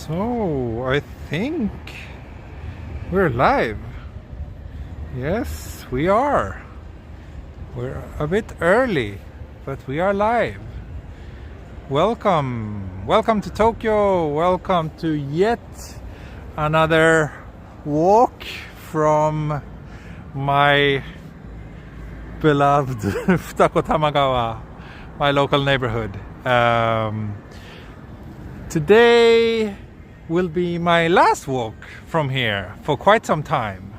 So I think we're live. Yes, we are. We're a bit early, but we are live. Welcome to Tokyo. Welcome to yet another walk from my beloved Futako Tamagawa, my local neighborhood. Today will be my last walk from here for quite some time.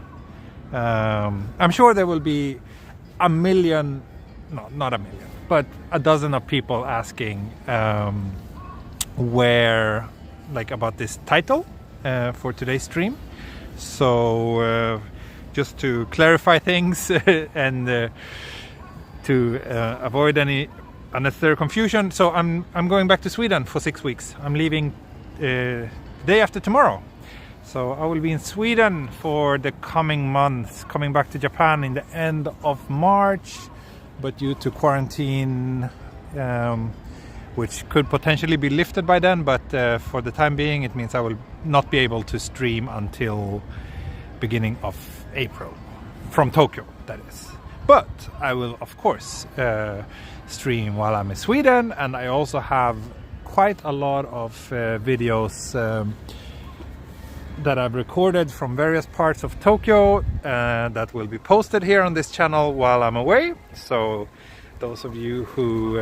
I'm sure there will be a million, no, not a million, but a dozen of people asking about this title for today's stream. So just to clarify things and to avoid any unnecessary confusion, so I'm going back to Sweden for 6 weeks. I'm leaving day after tomorrow, so I will be in Sweden for the coming months, coming back to Japan in the end of March, but due to quarantine, which could potentially be lifted by then, but for the time being it means I will not be able to stream until beginning of April from Tokyo, that is. But I will of course stream while I'm in Sweden, and I also have quite a lot of videos that I've recorded from various parts of Tokyo that will be posted here on this channel while I'm away. So those of you who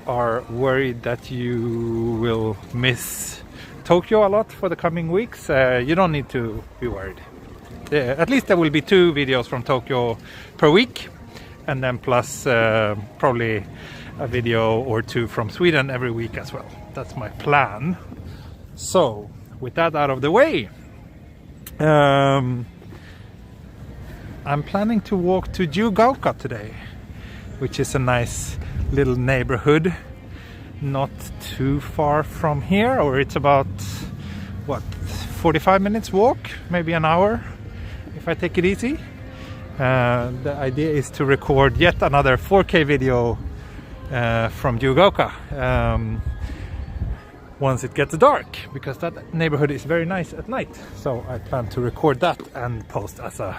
are worried that you will miss Tokyo a lot for the coming weeks, you don't need to be worried. At least there will be 2 videos from Tokyo per week, and then plus probably a video or 2 from Sweden every week as well. That's my plan. So with that out of the way, I'm planning to walk to Jugaoka today, which is a nice little neighborhood not too far from here, or it's about 45 minutes walk, maybe an hour if I take it easy. The idea is to record yet another 4K video from Jugaoka once it gets dark, because that neighborhood is very nice at night. So I plan to record that and post as a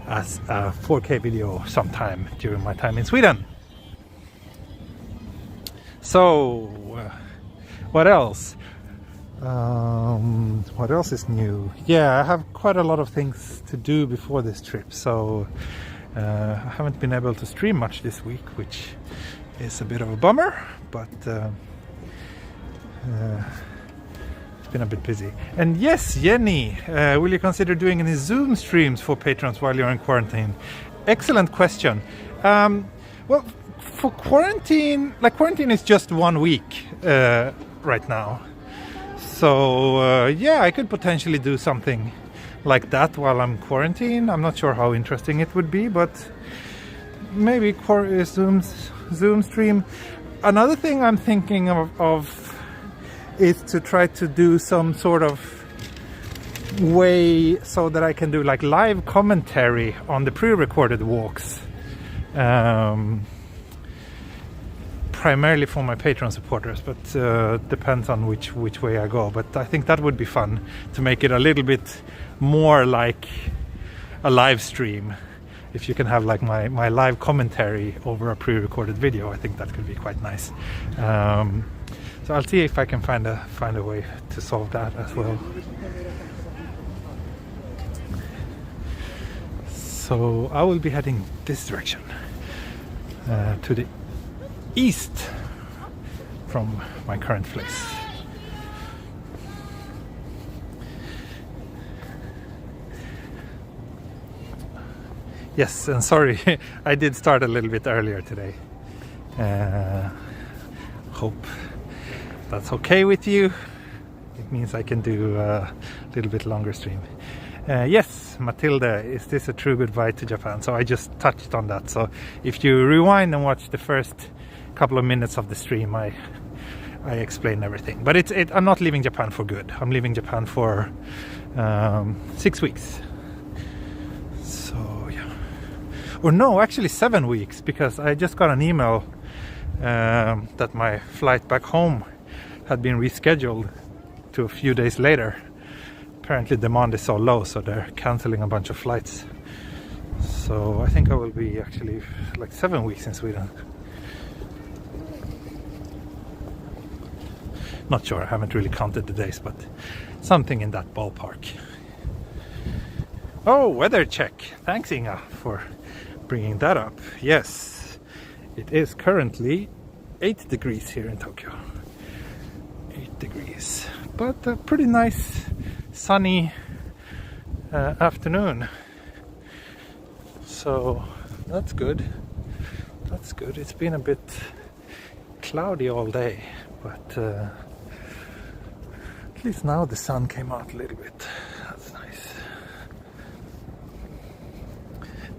4K video sometime during my time in Sweden. So what else? What else is new? Yeah, I have quite a lot of things to do before this trip, so I haven't been able to stream much this week, which is a bit of a bummer, but it's been a bit busy. And yes, Jenny, will you consider doing any Zoom streams for patrons while you're in quarantine? Excellent question. Well, for quarantine, quarantine is just 1 week right now. So yeah, I could potentially do something like that while I'm quarantined. I'm not sure how interesting it would be, but maybe Zoom stream. Another thing I'm thinking of is to try to do some sort of way so that I can do live commentary on the pre-recorded walks. Primarily for my Patreon supporters, but depends on which way I go. But I think that would be fun to make it a little bit more like a live stream. If you can have my live commentary over a pre-recorded video, I think that could be quite nice. So I'll see if I can find a way to solve that as well. So I will be heading this direction to the east from my current place. Yes, and sorry, I did start a little bit earlier today. Hope that's okay with you. It means I can do a little bit longer stream. Yes, Matilda, is this a true goodbye to Japan? So I just touched on that. So if you rewind and watch the first couple of minutes of the stream, I explain everything. But I'm not leaving Japan for good. I'm leaving Japan for 6 weeks. So yeah, or no, actually 7 weeks, because I just got an email that my flight back home had been rescheduled to a few days later. Apparently demand is so low, so they're canceling a bunch of flights. So I think I will be actually like 7 weeks in Sweden. Not sure, I haven't really counted the days, but something in that ballpark. Oh, weather check. Thanks, Inga, for bringing that up. Yes, it is currently 8 degrees here in Tokyo. 8 degrees. But a pretty nice sunny afternoon. So that's good. That's good. It's been a bit cloudy all day, but at least now the sun came out a little bit. That's nice.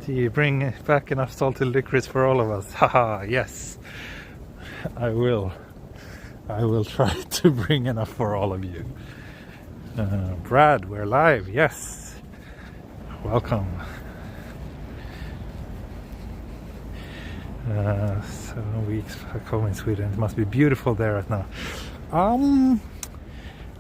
Do you bring back enough salted licorice for all of us? Haha, yes. I will. I will try to bring enough for all of you. Brad, we're live. Yes. Welcome. 7 weeks back home in Sweden. It must be beautiful there right now.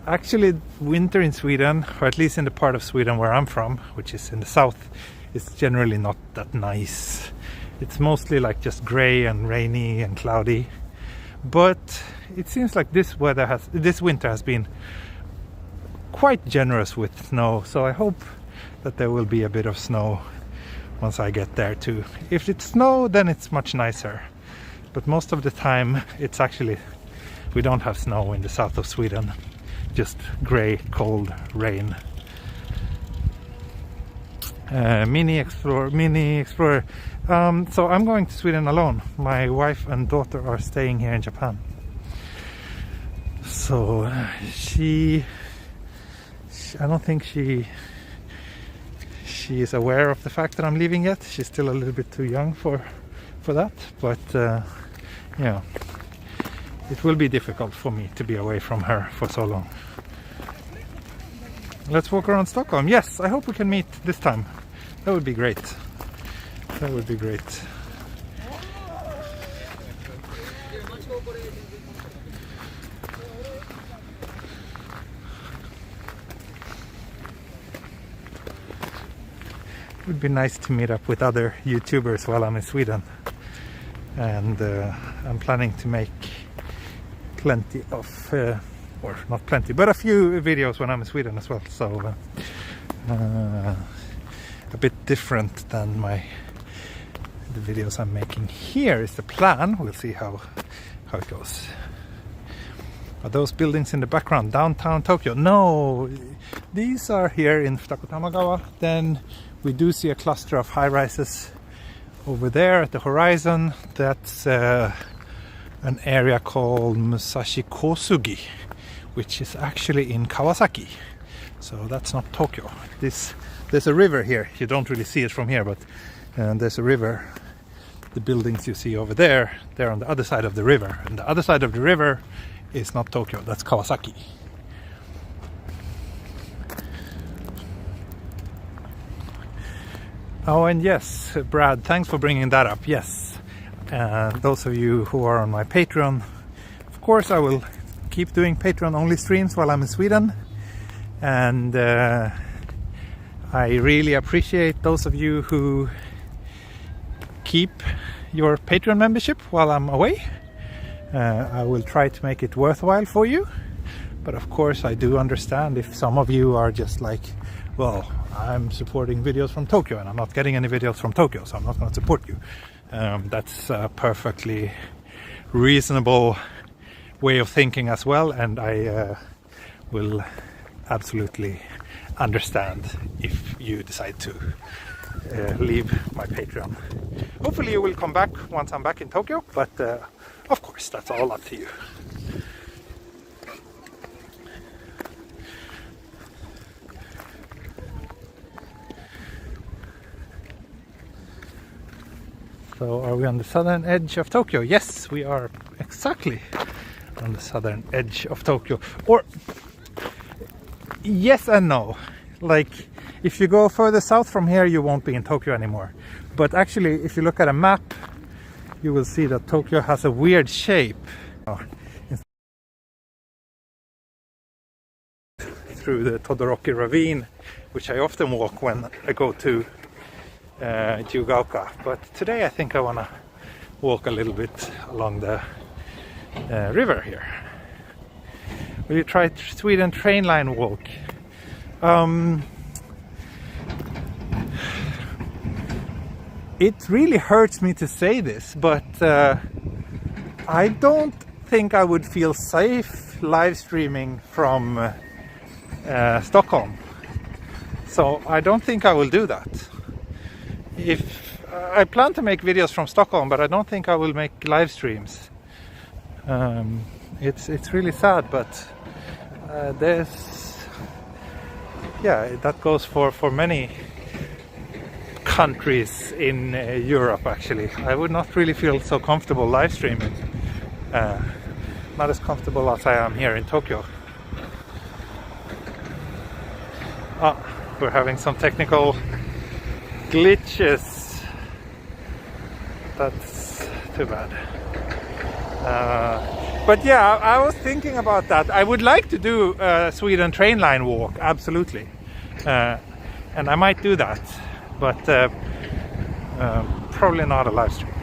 Actually, winter in Sweden, or at least in the part of Sweden where I'm from, which is in the south, is generally not that nice. It's mostly like just grey and rainy and cloudy. But it seems like this winter has been quite generous with snow, so I hope that there will be a bit of snow once I get there too. If it's snow, then it's much nicer. But most of the time, it's actually, we don't have snow in the south of Sweden. Just grey, cold rain. Mini explorer. So I'm going to Sweden alone. My wife and daughter are staying here in Japan. So I don't think she is aware of the fact that I'm leaving yet. She's still a little bit too young for that. But yeah. It will be difficult for me to be away from her for so long. Let's walk around Stockholm. Yes, I hope we can meet this time. That would be great. That would be great. It would be nice to meet up with other YouTubers while I'm in Sweden. And I'm planning to make plenty of, or not plenty, but a few videos when I'm in Sweden as well. So a bit different than the videos I'm making here is the plan. We'll see how it goes. Are those buildings in the background downtown Tokyo? No, these are here in Futakutamagawa. Then we do see a cluster of high-rises over there at the horizon. That's an area called Musashi Kosugi, which is actually in Kawasaki. So that's not Tokyo. There's a river here. You don't really see it from here, but there's a river. The buildings you see over there, they're on the other side of the river. And the other side of the river is not Tokyo, that's Kawasaki. Oh, and yes, Brad, thanks for bringing that up. Yes, those of you who are on my Patreon, of course I will keep doing Patreon only streams while I'm in Sweden. And I really appreciate those of you who keep your Patreon membership while I'm away. I will try to make it worthwhile for you. But of course I do understand if some of you are just like, well, I'm supporting videos from Tokyo and I'm not getting any videos from Tokyo, so I'm not going to support you. That's a perfectly reasonable way of thinking as well, and I will absolutely understand if you decide to leave my Patreon. Hopefully you will come back once I'm back in Tokyo, but of course that's all up to you. So are we on the southern edge of Tokyo? Yes, we are exactly on the southern edge of Tokyo. Or yes and no. Like if you go further south from here, you won't be in Tokyo anymore. But actually, if you look at a map, you will see that Tokyo has a weird shape. through the Todoroki Ravine, which I often walk when I go to Jiugaoka. But today I think I want to walk a little bit along the river here. Will you try Sweden train line walk? It really hurts me to say this, but I don't think I would feel safe live streaming from Stockholm. So I don't think I will do that. If I plan to make videos from Stockholm, but I don't think I will make live streams. It's really sad, but that goes for many countries in Europe. Actually, I would not really feel so comfortable live streaming. Not as comfortable as I am here in Tokyo. We're having some technical glitches. That's too bad. But yeah, I was thinking about that. I would like to do a Sweden train line walk, absolutely. And I might do that, but probably not a live stream.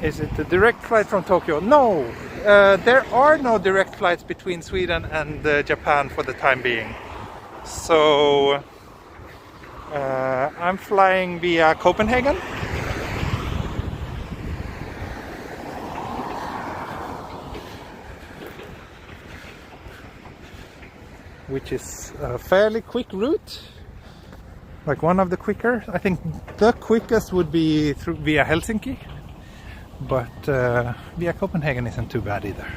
Is it a direct flight from Tokyo? No, there are no direct flights between Sweden and Japan for the time being. So I'm flying via Copenhagen. Which is a fairly quick route, like one of the quicker. I think the quickest would be via Helsinki, but via Copenhagen isn't too bad either.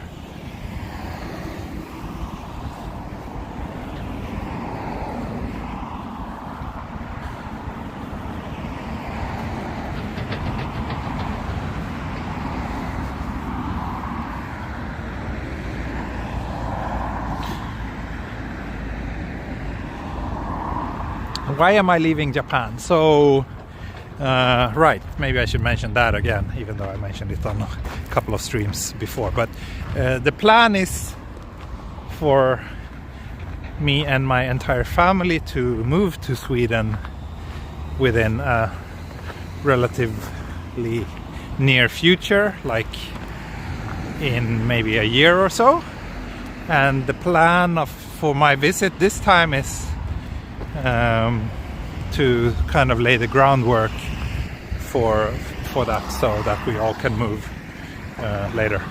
Why am I leaving Japan? So, right, maybe I should mention that again, even though I mentioned it on a couple of streams before. But the plan is for me and my entire family to move to Sweden within a relatively near future, like in maybe a year or so. And the plan for my visit this time is to kind of lay the groundwork for that, so that we all can move later.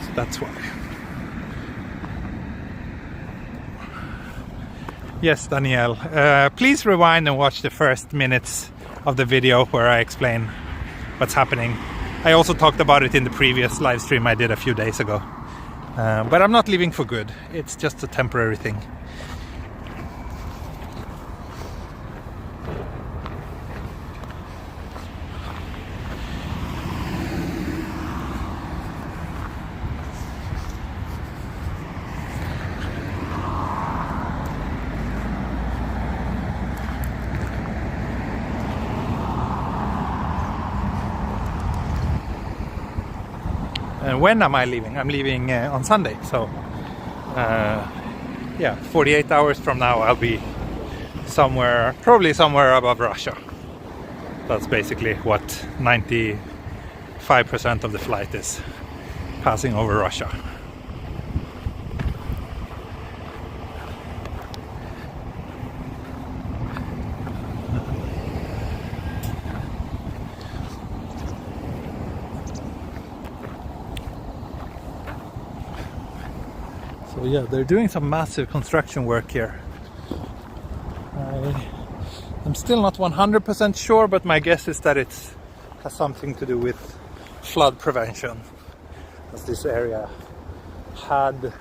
So that's why. Yes, Danielle. Please rewind and watch the first minutes of the video where I explain what's happening. I also talked about it in the previous live stream I did a few days ago. But I'm not leaving for good. It's just a temporary thing. And when am I leaving? I'm leaving on Sunday, so 48 hours from now I'll be probably somewhere above Russia. That's basically what 95% of the flight is, passing over Russia. So yeah, they're doing some massive construction work here. I'm still not 100% sure, but my guess is that it has something to do with flood prevention, as this area had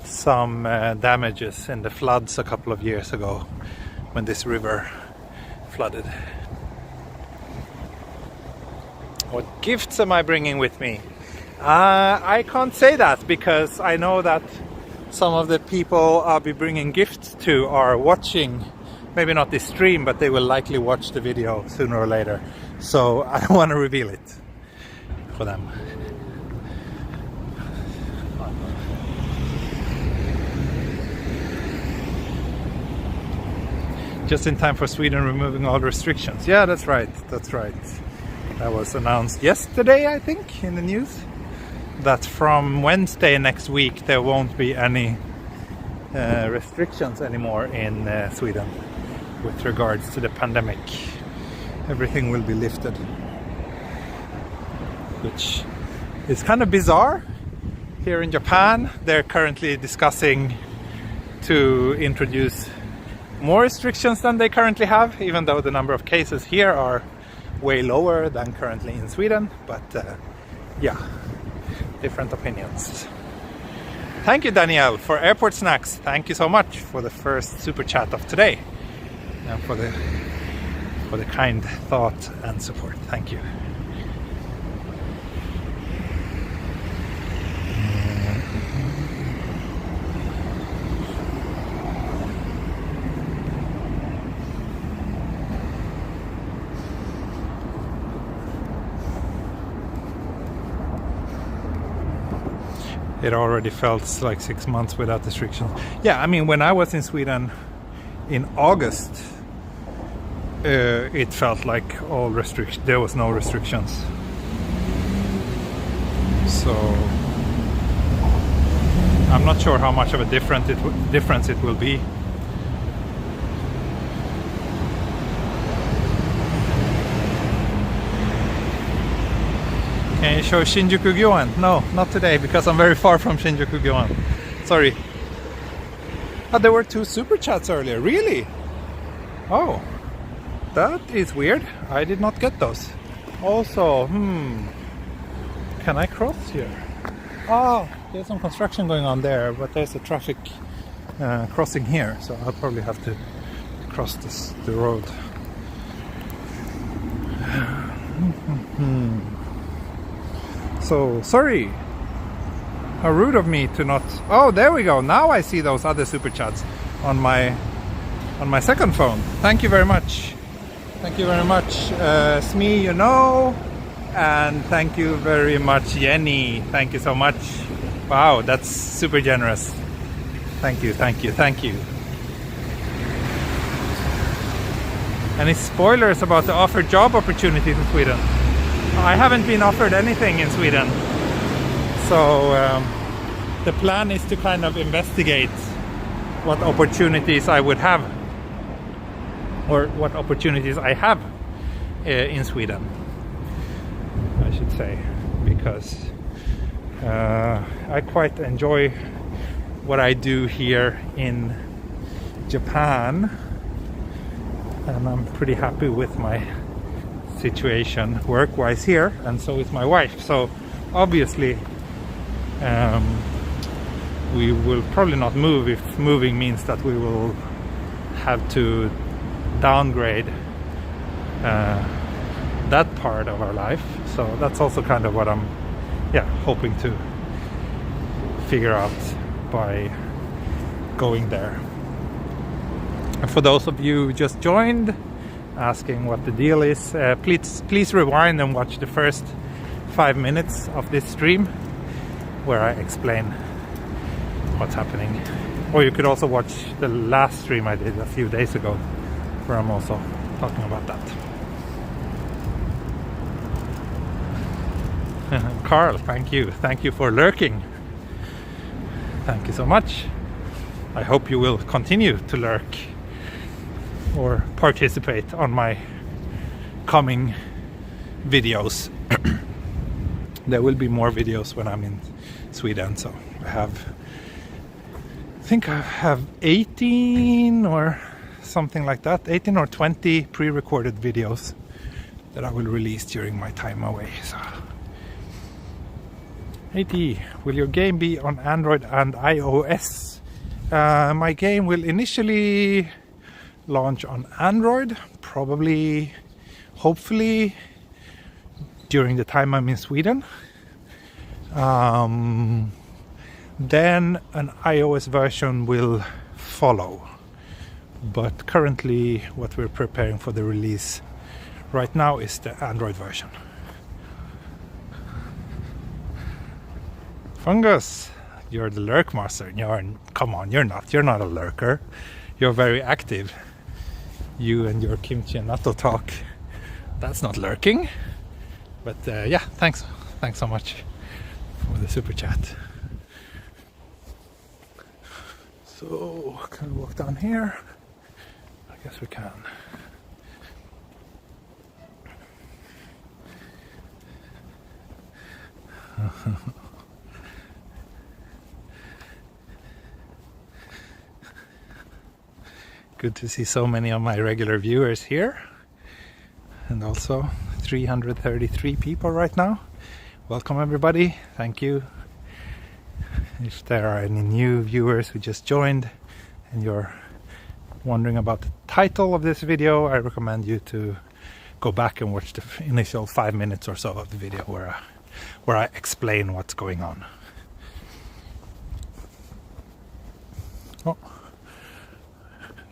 some damages in the floods a couple of years ago when this river flooded. What gifts am I bringing with me? I can't say that, because I know that some of the people I'll be bringing gifts to are watching, maybe not this stream, but they will likely watch the video sooner or later. So I don't want to reveal it for them. just in time for Sweden removing all restrictions. Yeah, that's right. That's right. That was announced yesterday, I think, in the news. That from Wednesday next week there won't be any restrictions anymore in Sweden with regards to the pandemic. Everything will be lifted, which is kind of bizarre. Here in Japan, they're currently discussing to introduce more restrictions than they currently have, even though the number of cases here are way lower than currently in Sweden. But yeah, different opinions. Thank you, Danielle, for airport snacks. Thank you so much for the first super chat of today, and for the kind thought and support. Thank you. It already felt like 6 months without restrictions. Yeah, I mean, when I was in Sweden in August, it felt like there was no restrictions. So I'm not sure how much of a difference it will be. Can you show Shinjuku-gyoen? No, not today, because I'm very far from Shinjuku-gyoen. Sorry. Oh, there were 2 super chats earlier. Really? Oh, that is weird. I did not get those. Also, can I cross here? Oh, there's some construction going on there, but there's a traffic crossing here, so I'll probably have to cross the road. So, sorry. How rude of me to not... Oh, there we go. Now I see those other super chats on my second phone. Thank you very much. Thank you very much, Smee, you know. And thank you very much, Jenny. Thank you so much. Wow, that's super generous. Thank you, thank you, thank you. Any spoilers about the offered job opportunities in Sweden? I haven't been offered anything in Sweden, so the plan is to kind of investigate what opportunities I would have, or what opportunities I have in Sweden, I should say, because I quite enjoy what I do here in Japan, and I'm pretty happy with my situation work-wise here, and so is my wife. So obviously we will probably not move if moving means that we will have to downgrade that part of our life. So that's also kind of what I'm hoping to figure out by going there. And for those of you who just joined, asking what the deal is, please rewind and watch the first 5 minutes of this stream where I explain what's happening. Or you could also watch the last stream I did a few days ago, where I'm also talking about that. Carl, thank you for lurking. Thank you so much. I hope you will continue to lurk or participate on my coming videos. There will be more videos when I'm in Sweden, so I think I have 18 or something like that, 18 or 20 pre-recorded videos that I will release during my time away. So, AD, will your game be on Android and iOS? My game will initially launch on Android, probably, hopefully, during the time I'm in Sweden. Then an iOS version will follow. But currently what we're preparing for the release right now is the Android version. Fungus, you're the lurk master. Come on, you're not a lurker. You're very active. you and your kimchi and natto talk. That's not lurking. But yeah, thanks so much for the super chat. So, can we walk down here? I guess we can. Good to see so many of my regular viewers here. And also 333 people right now. Welcome everybody. Thank you. If there are any new viewers who just joined and you're wondering about the title of this video, I recommend you to go back and watch the initial 5 minutes or so of the video where I explain what's going on. Oh,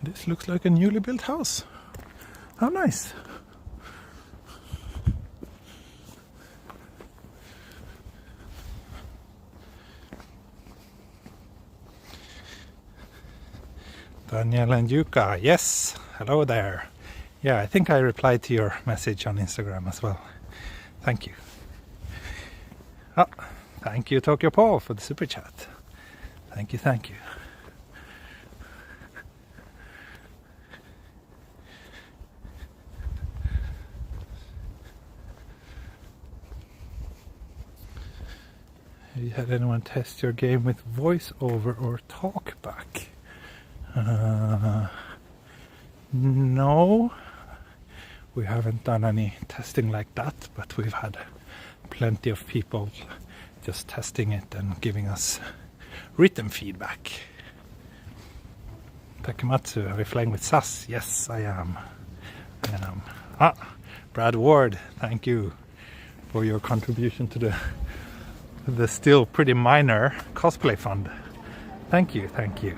this looks like a newly built house. How nice. Daniel and Yuka, yes, hello there. Yeah, I think I replied to your message on Instagram as well. Thank you. Oh, thank you Tokyo Paul for the super chat. Thank you, thank you. Have you had anyone test your game with voiceover or talkback? No, we haven't done any testing like that, but we've had plenty of people just testing it and giving us written feedback. Takamatsu, are we flying with SAS? Yes, I am. Brad Ward, thank you for your contribution to the still pretty minor cosplay fund. Thank you, thank you.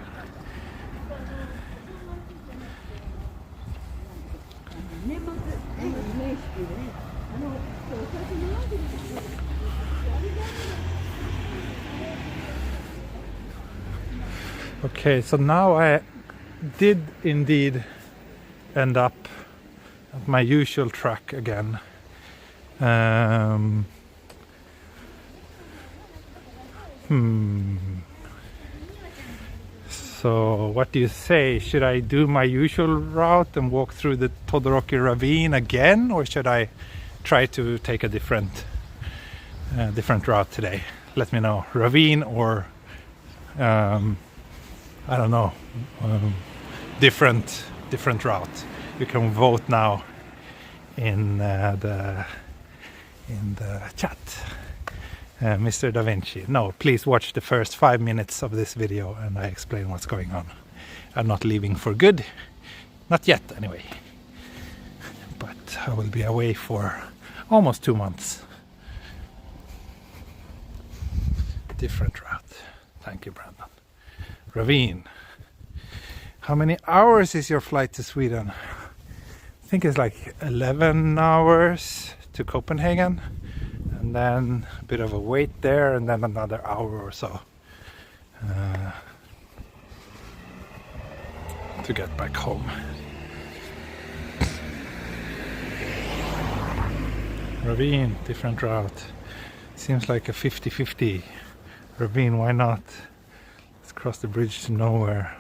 Okay, so now I did indeed end up at my usual track again. So what do you say? Should I do my usual route and walk through the Todoroki Ravine again, or should I try to take a different route today? Let me know. Ravine or I don't know, different route. You can vote now in the chat. Mr. Da Vinci, no, please watch the first 5 minutes of this video and I explain what's going on. I'm not leaving for good, not yet anyway, but I will be away for almost 2 months. Different route. Thank you, Brandon. Ravine. How many hours is your flight to Sweden? I think it's like 11 hours to Copenhagen, and then a bit of a wait there, and then another hour or so to get back home. Ravine, different route. Seems like a 50-50. Ravine, why not? Let's cross the bridge to nowhere.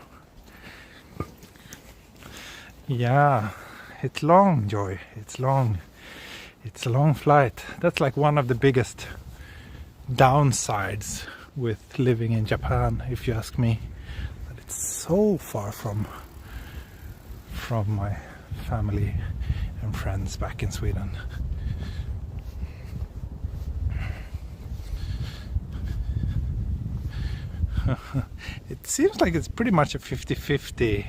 Yeah, it's long, Joy. It's long. It's a long flight. That's like one of the biggest downsides with living in Japan, if you ask me. That it's so far from my family and friends back in Sweden. It seems like it's pretty much a 50-50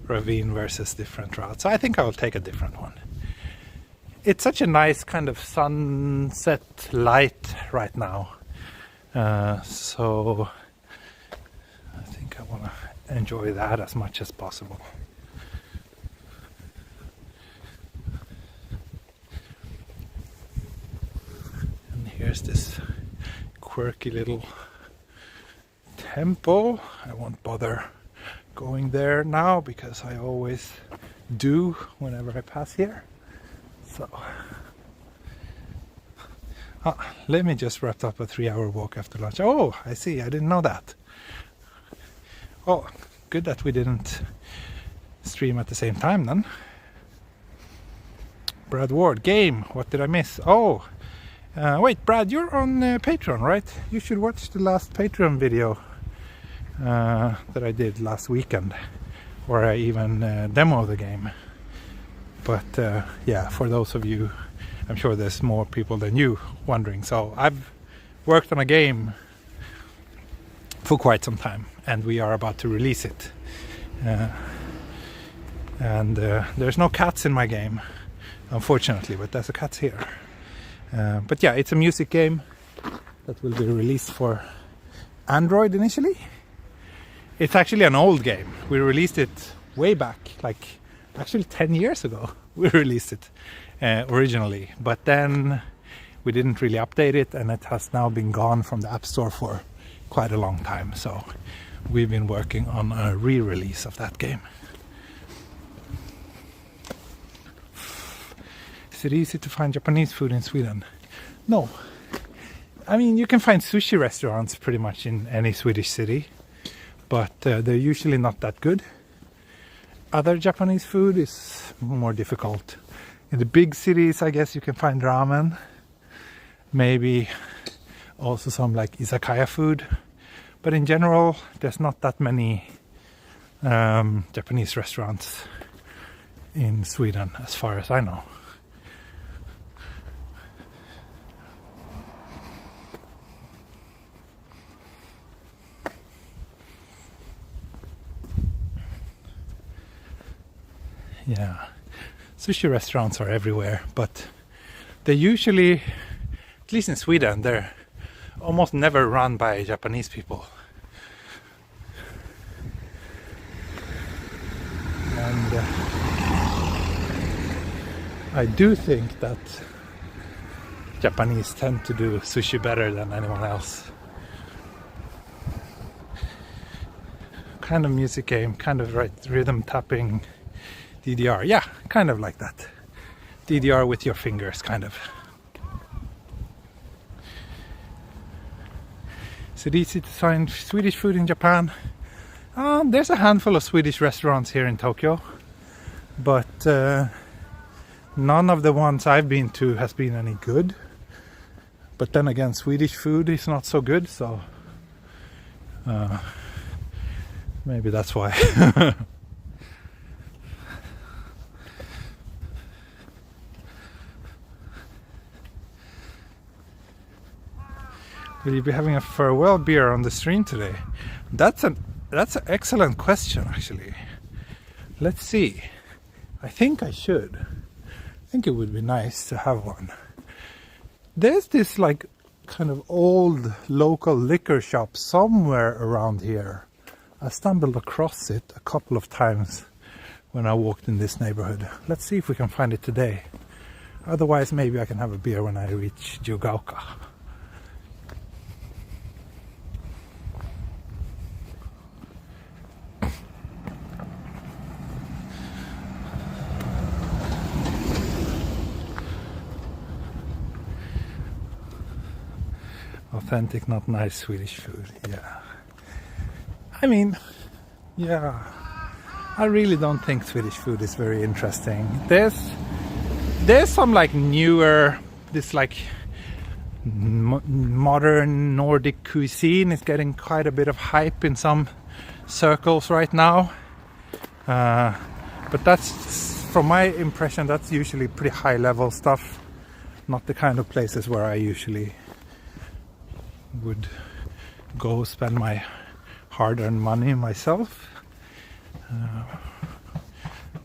ravine versus different routes. So I think I will take a different one. It's such a nice kind of sunset light right now. So I think I want to enjoy that as much as possible. And here's this quirky little temple. I won't bother going there now because I always do whenever I pass here. So let me just wrap up a 3-hour walk after lunch. Oh, I see, I didn't know that. Oh, good that we didn't stream at the same time then. Brad Ward, game, what did I miss? Oh, wait, Brad, you're on Patreon, right? You should watch the last Patreon video that I did last weekend, where I even demoed the game. But yeah, for those of you, I'm sure there's more people than you wondering. So I've worked on a game for quite some time, and we are about to release it. And there's no cats in my game, unfortunately, but there's a cat here. But yeah, it's a music game that will be released for Android initially. It's actually an old game. We released it way back, like actually 10 years ago. We released it originally, but then we didn't really update it, and it has now been gone from the App Store for quite a long time. So we've been working on a re-release of that game. Is it easy to find Japanese food in Sweden? No. I mean, you can find sushi restaurants pretty much in any Swedish city, but they're usually not that good. Other Japanese food is more difficult. In the big cities, I guess you can find ramen. Maybe also some like izakaya food. But in general, there's not that many Japanese restaurants in Sweden, as far as I know. Yeah, sushi restaurants are everywhere, but they usually, at least in Sweden, they're almost never run by Japanese people. And I do think that Japanese tend to do sushi better than anyone else. Kind of music game, kind of right rhythm tapping. DDR, yeah, kind of like that. DDR with your fingers, kind of. Is it easy to find Swedish food in Japan? There's a handful of Swedish restaurants here in Tokyo, but none of the ones I've been to has been any good. But then again, Swedish food is not so good, so maybe that's why. Will you be having a farewell beer on the stream today? That's an excellent question, actually. Let's see. I think I should. I think it would be nice to have one. There's this like kind of old local liquor shop somewhere around here. I stumbled across it a couple of times when I walked in this neighborhood. Let's see if we can find it today. Otherwise, maybe I can have a beer when I reach Jugaoka. Authentic, not nice Swedish food. Yeah. I mean, yeah. I really don't think Swedish food is very interesting. There's some like newer, this like modern Nordic cuisine is getting quite a bit of hype in some circles right now. But that's, from my impression, that's usually pretty high level stuff. Not the kind of places where I usually would go spend my hard-earned money myself.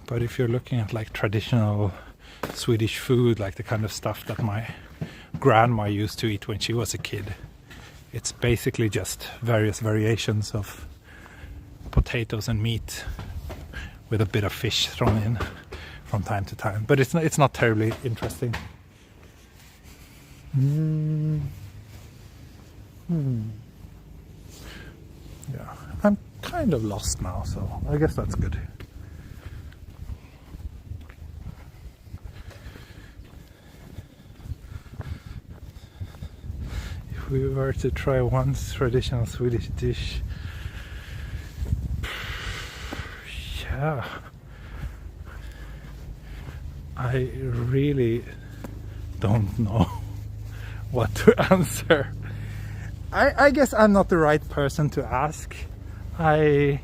But if you're looking at like traditional Swedish food, like the kind of stuff that my grandma used to eat when she was a kid, it's basically just various variations of potatoes and meat with a bit of fish thrown in from time to time. But it's not terribly interesting. Yeah, I'm kind of lost now, so I guess that's good. we were to try one traditional Swedish dish, yeah, I really don't know what to answer. I guess I'm not the right person to ask. In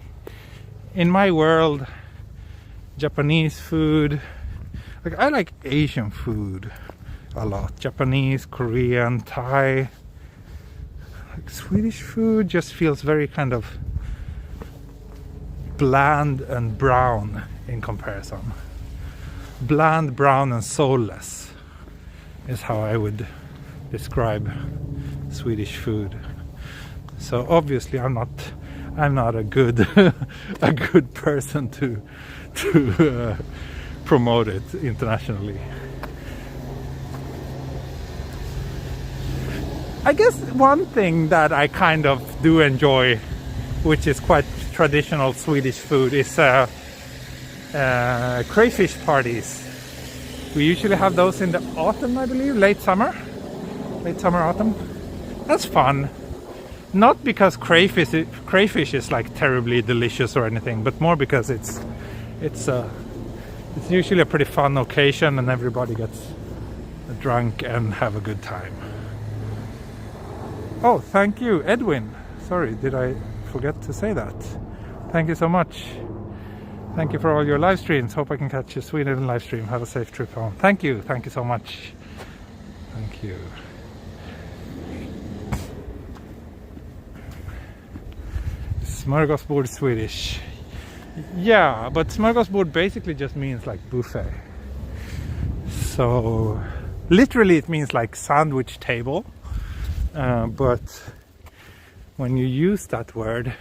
my world, Japanese food, like I like Asian food a lot. Japanese, Korean, Thai. Like Swedish food just feels very kind of bland and brown in comparison. Bland, brown and soulless is how I would describe Swedish food. So obviously I'm not a good a good person to promote it internationally. I guess one thing that I kind of do enjoy, which is quite traditional Swedish food, is crayfish parties. We usually have those in the autumn, I believe, late summer, autumn. That's fun. Not because crayfish is like terribly delicious or anything, but more because it's usually a pretty fun occasion and everybody gets drunk and have a good time. Oh, thank you, Edwin. Sorry, did I forget to say that? Thank you so much. Thank you for all your live streams. Hope I can catch you Sweden live stream. Have a safe trip home. Thank you so much. Thank you. Smörgåsbord Swedish. Yeah, but smörgåsbord basically just means like buffet. So literally it means like sandwich table. But when you use that word,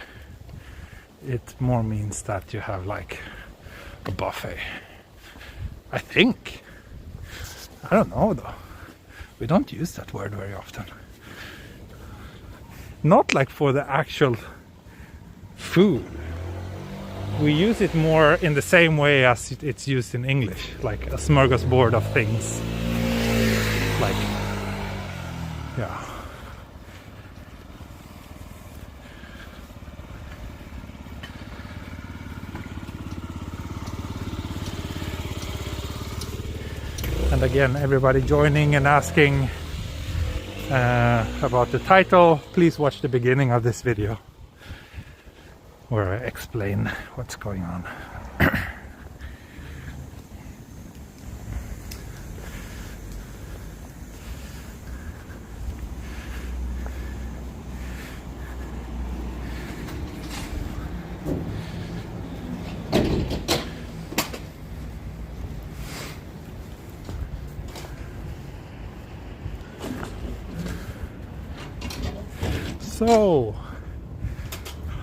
it more means that you have like a buffet. I think. I don't know though. We don't use that word very often. Not like for the actual food. We use it more in the same way as it's used in English, like a smorgasbord of things. Like, yeah. And again, everybody joining and asking about the title, please watch the beginning of this video where I explain what's going on. So,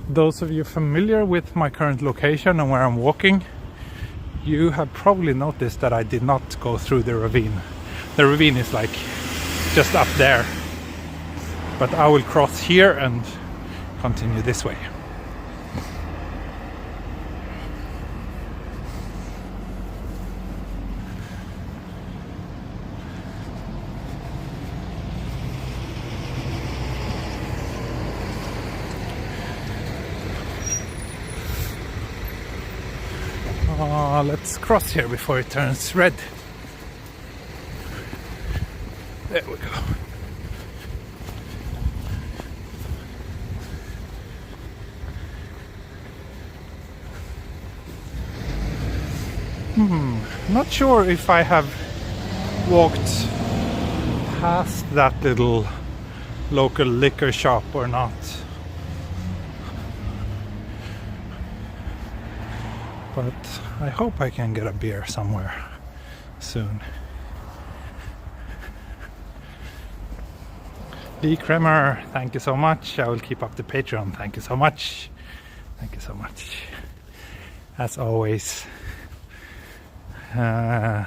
those of you familiar with my current location and where I'm walking, you have probably noticed that I did not go through the ravine. The ravine is like just up there, but I will cross here and continue this way. Let's cross here before it turns red. There we go. Not sure if I have walked past that little local liquor shop or not. But I hope I can get a beer somewhere soon. Lee Kremer, thank you so much. I will keep up the Patreon. Thank you so much. Thank you so much. As always, the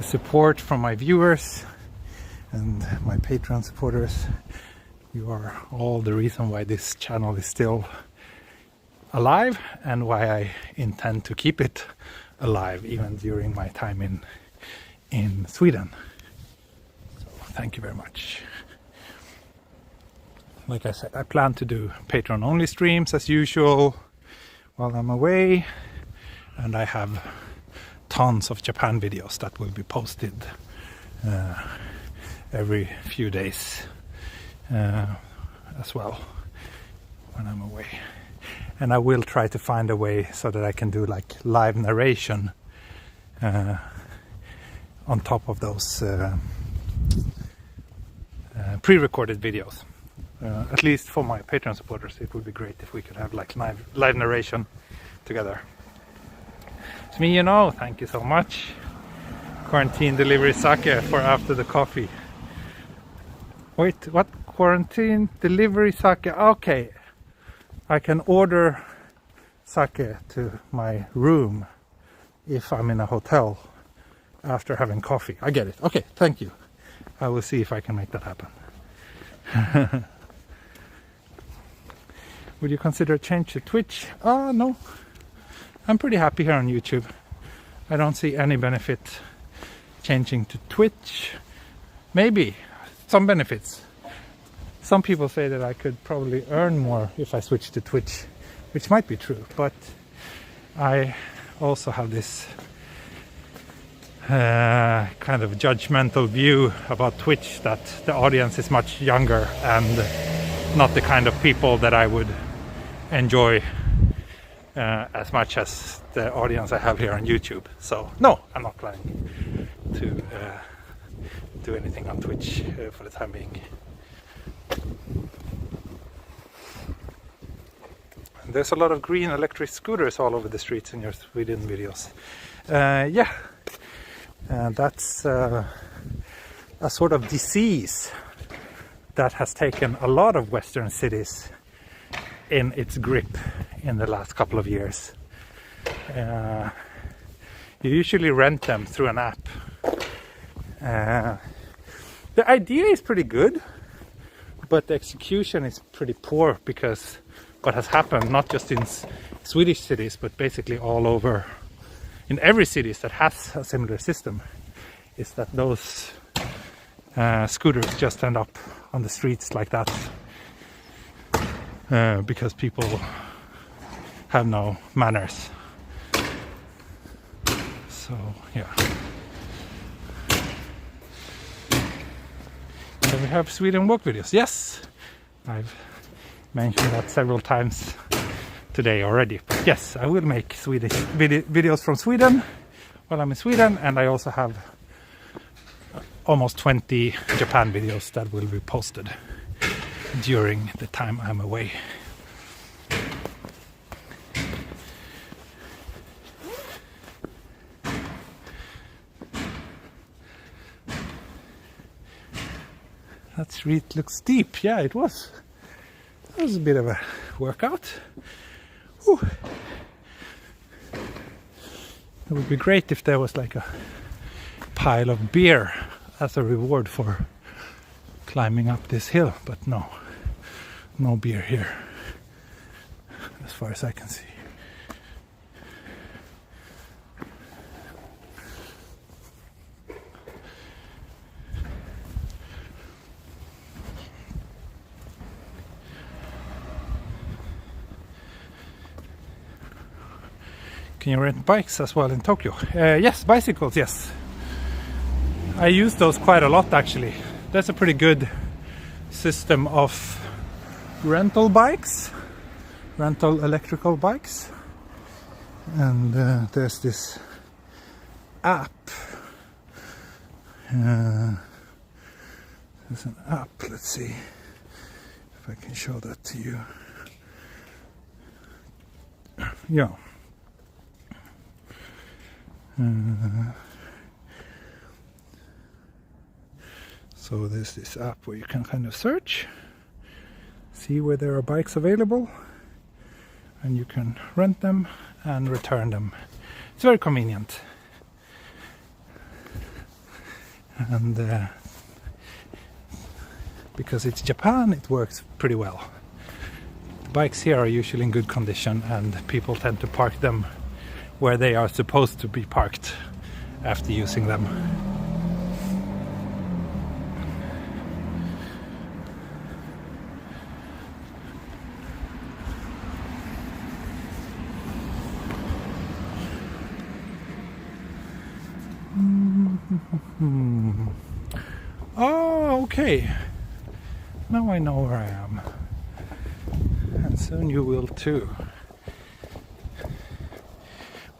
support from my viewers and my Patreon supporters, you are all the reason why this channel is still alive and why I intend to keep it alive even during my time in Sweden. So thank you very much. like I said, I plan to do Patreon only streams as usual while I'm away, and I have tons of Japan videos that will be posted every few days as well when I'm away. And I will try to find a way so that I can do like live narration on top of those pre-recorded videos. At least for my Patreon supporters, it would be great if we could have like live narration together. It's me, thank you so much. Quarantine delivery sake for after the coffee. Wait, what? Quarantine delivery sake? Okay, I can order sake to my room if I'm in a hotel after having coffee. I get it. Okay, thank you. I will see if I can make that happen. Would you consider a change to Twitch? No. I'm pretty happy here on YouTube. I don't see any benefit changing to Twitch. Maybe some benefits. Some people say that I could probably earn more if I switch to Twitch, which might be true, but I also have this kind of judgmental view about Twitch, that the audience is much younger and not the kind of people that I would enjoy as much as the audience I have here on YouTube. So no, I'm not planning to do anything on Twitch for the time being. There's a lot of green electric scooters all over the streets in your Sweden videos. That's a sort of disease that has taken a lot of Western cities in its grip in the last couple of years. You usually rent them through an app. The idea is pretty good, but the execution is pretty poor, because what has happened, not just in Swedish cities, but basically all over, in every city that has a similar system, is that those scooters just end up on the streets like that, because people have no manners. So yeah. So we have Sweden walk videos. Yes, I've mentioned that several times today already. But yes, I will make Swedish videos from Sweden while I'm in Sweden, and I also have almost 20 Japan videos that will be posted during the time I'm away. That street looks steep. Yeah, it was. It was a bit of a workout. Whew. It would be great if there was like a pile of beer as a reward for climbing up this hill, but no beer here as far as I can see. Can you rent bikes as well in Tokyo? Yes, bicycles, yes. I use those quite a lot actually. There's a pretty good system of rental bikes, rental electrical bikes. And there's this app. There's an app, let's see if I can show that to you. Yeah. So there's this app where you can kind of search, see where there are bikes available, and you can rent them and return them. It's very convenient. And because it's Japan, it works pretty well. The bikes here are usually in good condition, and people tend to park them where they are supposed to be parked after using them. Oh, okay. Now I know where I am. And soon you will too.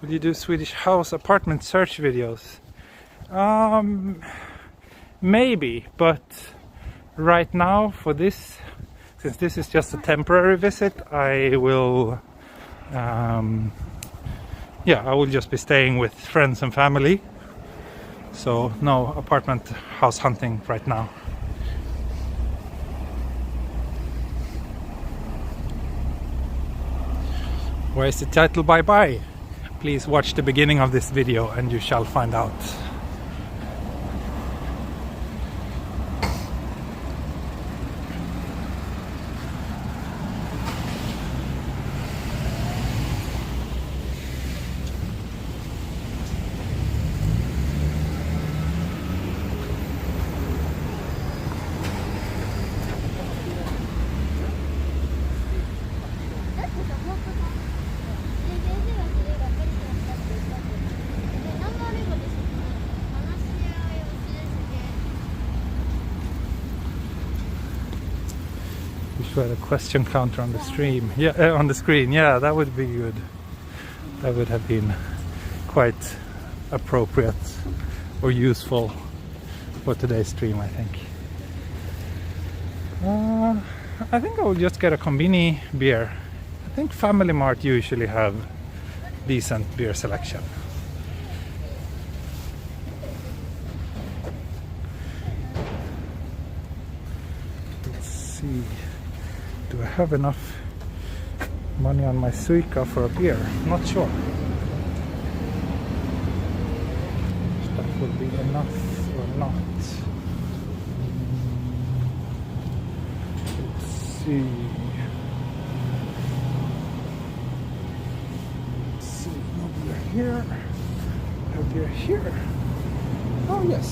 Will you do Swedish house apartment search videos? Maybe, but right now for this, since this is just a temporary visit, I will I will just be staying with friends and family. So no apartment house hunting right now. Where is the title Bye Bye? Please watch the beginning of this video and you shall find out. We had a question counter on the stream. Yeah, on the screen. Yeah, that would be good. That would have been quite appropriate or useful for today's stream, I think. I think I will just get a Combini beer. I think Family Mart usually have decent beer selection. Let's see. Do I have enough money on my Suica for a beer? Not sure. If that will be enough or not. Let's see. Let's see. No beer here. No beer here. Oh yes.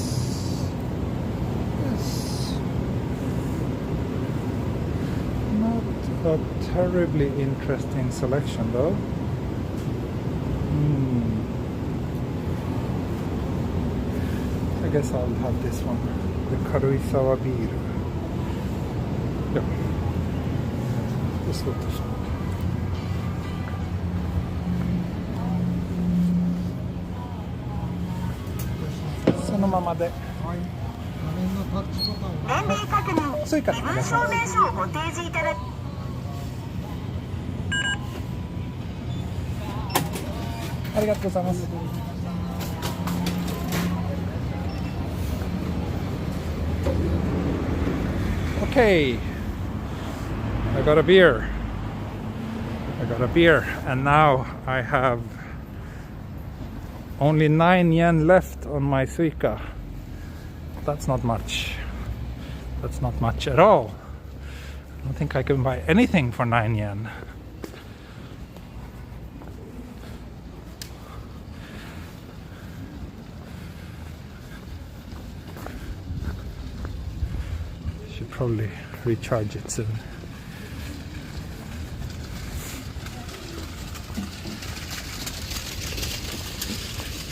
Yes. Not a terribly interesting selection though. I guess I'll have this one, the Karuisawa beer. Yeah, this looks fun. Okay, I got a beer. And now I have only 9 yen left on my Suica. That's not much. That's not much at all. I don't think I can buy anything for 9 yen. Should probably recharge it soon.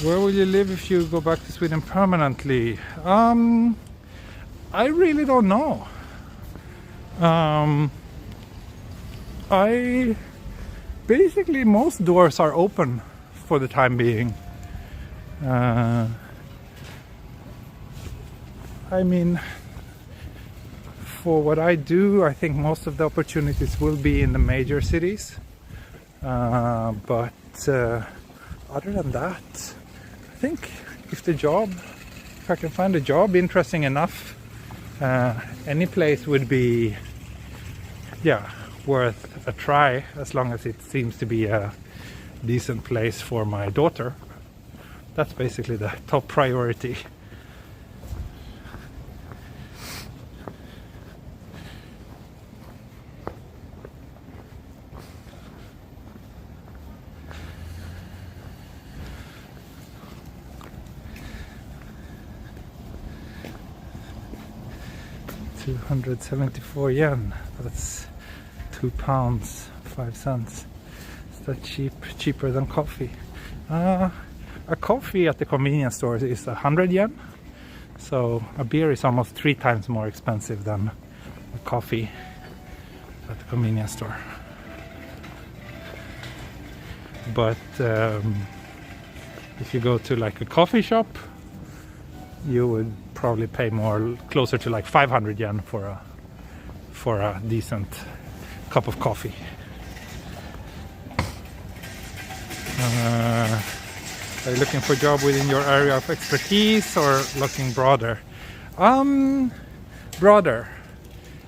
Where will you live if you go back to Sweden permanently? I really don't know. Basically most doors are open for the time being. I mean, for what I do, I think most of the opportunities will be in the major cities. But other than that, I think if I can find a job interesting enough, any place would be, worth a try, as long as it seems to be a decent place for my daughter. That's basically the top priority. £274 yen. That's £2.05. Is that cheaper than coffee? A coffee at the convenience store is 100 yen. So a beer is almost 3 times more expensive than a coffee at the convenience store. But if you go to like a coffee shop, you would probably pay more, closer to like 500 yen for a decent cup of coffee. Are you looking for a job within your area of expertise or looking broader? Broader.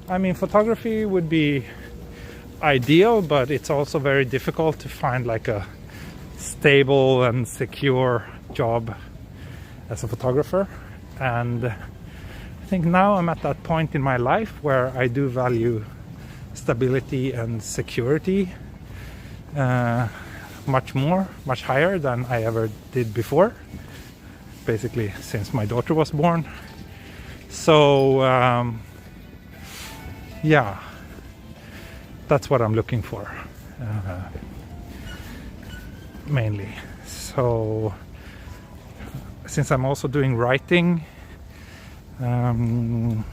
I mean, photography would be ideal, but it's also very difficult to find like a stable and secure job as a photographer. And I think now I'm at that point in my life where I do value stability and security much higher than I ever did before, basically since my daughter was born. So yeah, that's what I'm looking for mainly. So since I'm also doing writing and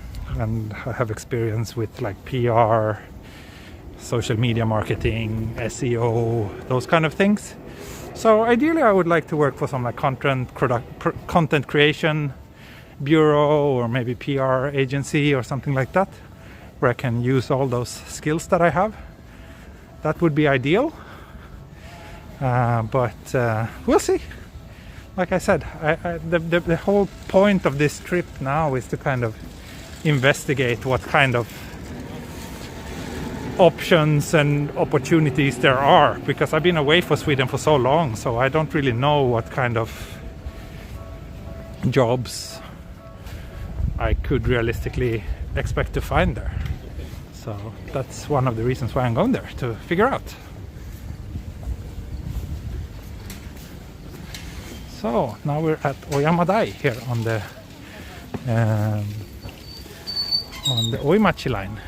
I have experience with like PR, social media marketing, SEO, those kind of things. So ideally I would like to work for some like content creation bureau or maybe PR agency or something like that, where I can use all those skills that I have. That would be ideal. But we'll see. Like I said, the whole point of this trip now is to kind of investigate what kind of options and opportunities there are, because I've been away from Sweden for so long, so I don't really know what kind of jobs I could realistically expect to find there. So that's one of the reasons why I'm going there, to figure out. So now we're at Oyamadai here on the Oimachi line.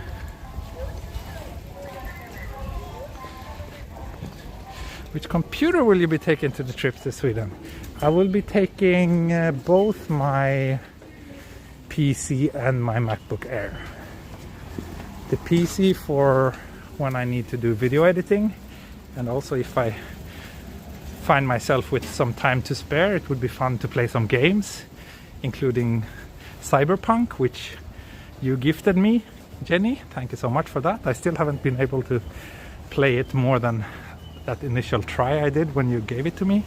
Which computer will you be taking to the trip to Sweden? I will be taking both my PC and my MacBook Air. The PC for when I need to do video editing, and also if I find myself with some time to spare, it would be fun to play some games, including Cyberpunk, which you gifted me, Jenny. Thank you so much for that. I still haven't been able to play it more than that initial try I did when you gave it to me.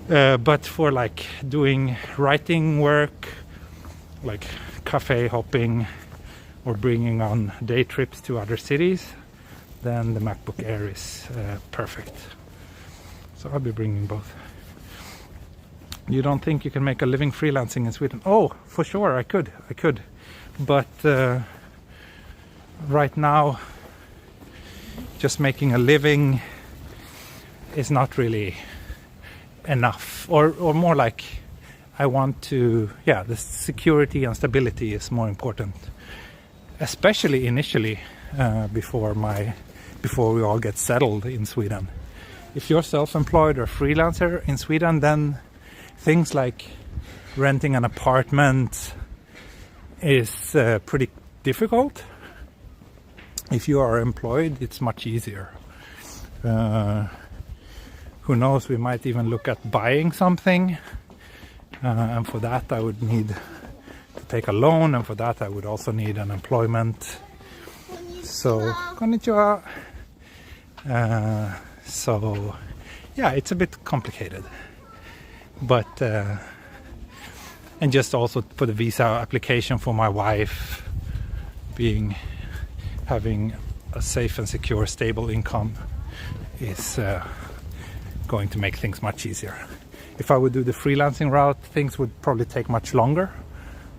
But for like doing writing work, like cafe hopping or bringing on day trips to other cities, then the MacBook Air is perfect. So I'll be bringing both. You don't think you can make a living freelancing in Sweden? Oh, for sure, I could. But right now, just making a living is not really enough, or more like I want to, the security and stability is more important, especially initially before we all get settled in Sweden. If you're self-employed or freelancer in Sweden, then things like renting an apartment is pretty difficult. If you are employed, it's much easier. Who knows, we might even look at buying something. And for that I would need to take a loan, and for that I would also need an employment. So, konnichiwa. So, it's a bit complicated. But, and just also for the visa application for my wife, having a safe and secure, stable income is going to make things much easier. If I would do the freelancing route, things would probably take much longer,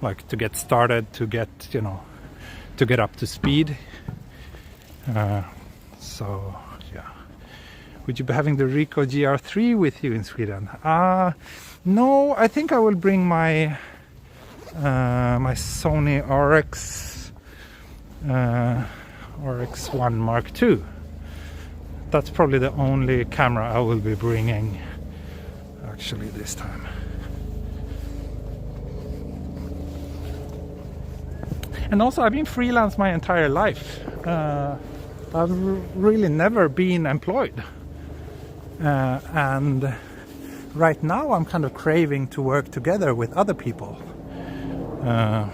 like to get started, to get up to speed. Would you be having the Ricoh GR3 with you in Sweden? No, I think I will bring my my Sony RX1 Mark II. That's probably the only camera I will be bringing actually this time. And also I've been freelance my entire life. I've really never been employed. And right now I'm kind of craving to work together with other people. I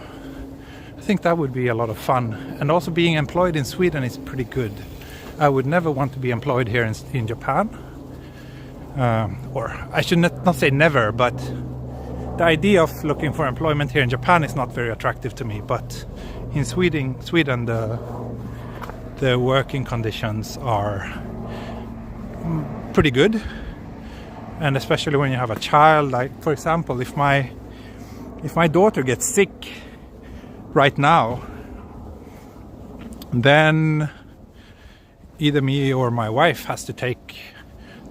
think that would be a lot of fun. And also being employed in Sweden is pretty good. I would never want to be employed here in Japan. Or I should not say never, but the idea of looking for employment here in Japan is not very attractive to me. But in Sweden the working conditions are pretty good. And especially when you have a child, like for example, if my daughter gets sick right now, then either me or my wife has to take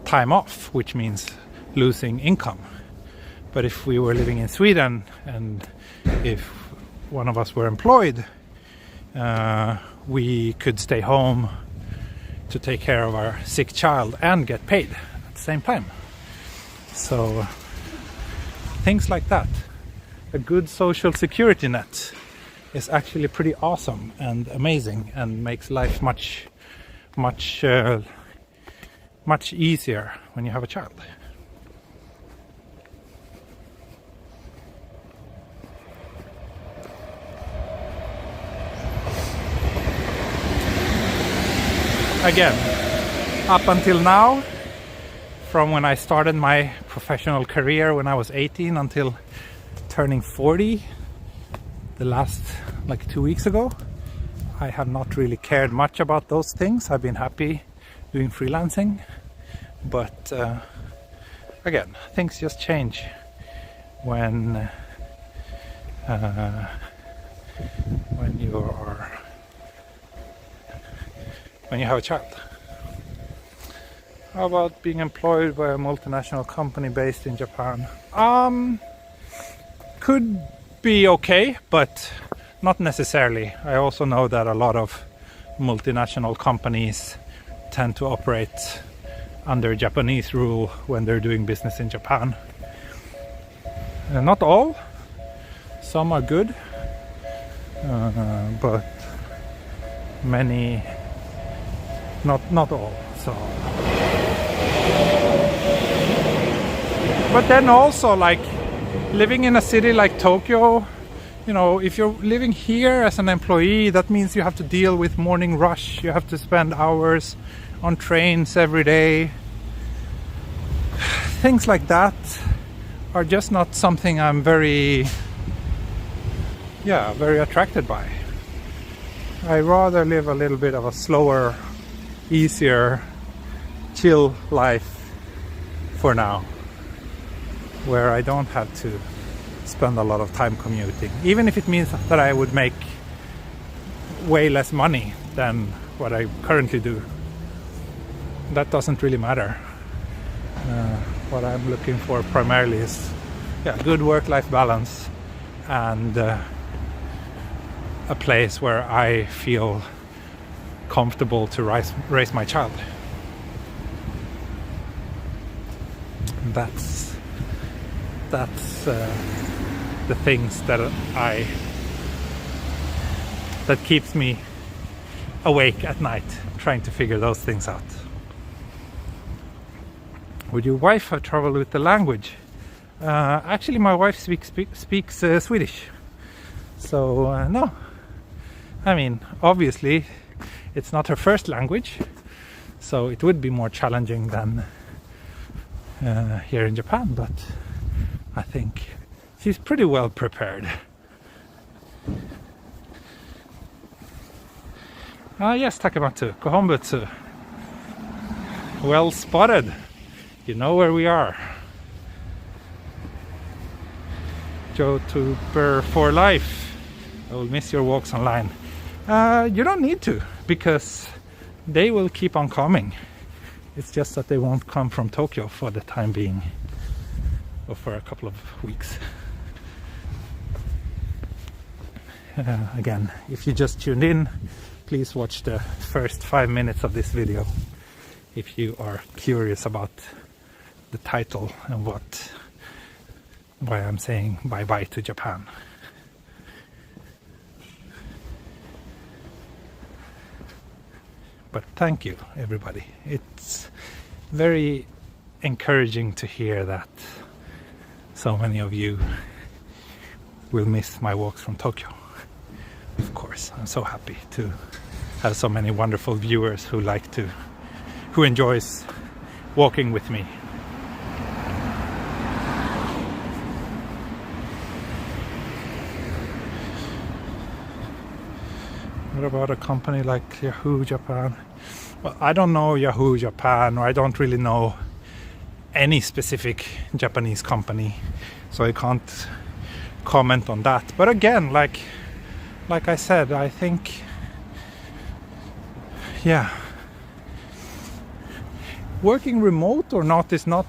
time off, which means losing income. But if we were living in Sweden and if one of us were employed, we could stay home to take care of our sick child and get paid at the same time. So things like that. A good social security net is actually pretty awesome and amazing and makes life much easier when you have a child. Again, up until now, from when I started my professional career when I was 18 until turning 40, the last like 2 weeks ago, I have not really cared much about those things. I've been happy doing freelancing, but again, things just change when you have a child. How about being employed by a multinational company based in Japan? Could be okay, but not necessarily. I also know that a lot of multinational companies tend to operate under Japanese rule when they're doing business in Japan. Not all. Some are good, but many not all. So, but then also, like living in a city like Tokyo, you know, if you're living here as an employee, that means you have to deal with morning rush. You have to spend hours on trains every day. Things like that are just not something I'm very attracted by. I rather live a little bit of a slower, easier, chill life for now, where I don't have to spend a lot of time commuting, even if it means that I would make way less money than what I currently do. That doesn't really matter. What I'm looking for primarily is good work-life balance and a place where I feel comfortable to raise my child. That's the things that keeps me awake at night, trying to figure those things out. Would your wife have trouble with the language? Actually, my wife speaks Swedish, so no. I mean, obviously, it's not her first language, so it would be more challenging than here in Japan, but I think she's pretty well prepared. Yes, Takematsu, Kohombutsu. Well spotted. You know where we are. YouTuber for life. I will miss your walks online. You don't need to, because they will keep on coming. It's just that they won't come from Tokyo for the time being, or for a couple of weeks. Again, if you just tuned in, please watch the first 5 minutes of this video if you are curious about the title and why I'm saying bye-bye to Japan. But thank you, everybody. It's very encouraging to hear that so many of you will miss my walks from Tokyo. Of course, I'm so happy to have so many wonderful viewers who enjoys walking with me. What about a company like Yahoo Japan? Well, I don't know Yahoo Japan, or I don't really know any specific Japanese company, so I can't comment on that. But again, like I said, I think, yeah, working remote or not is not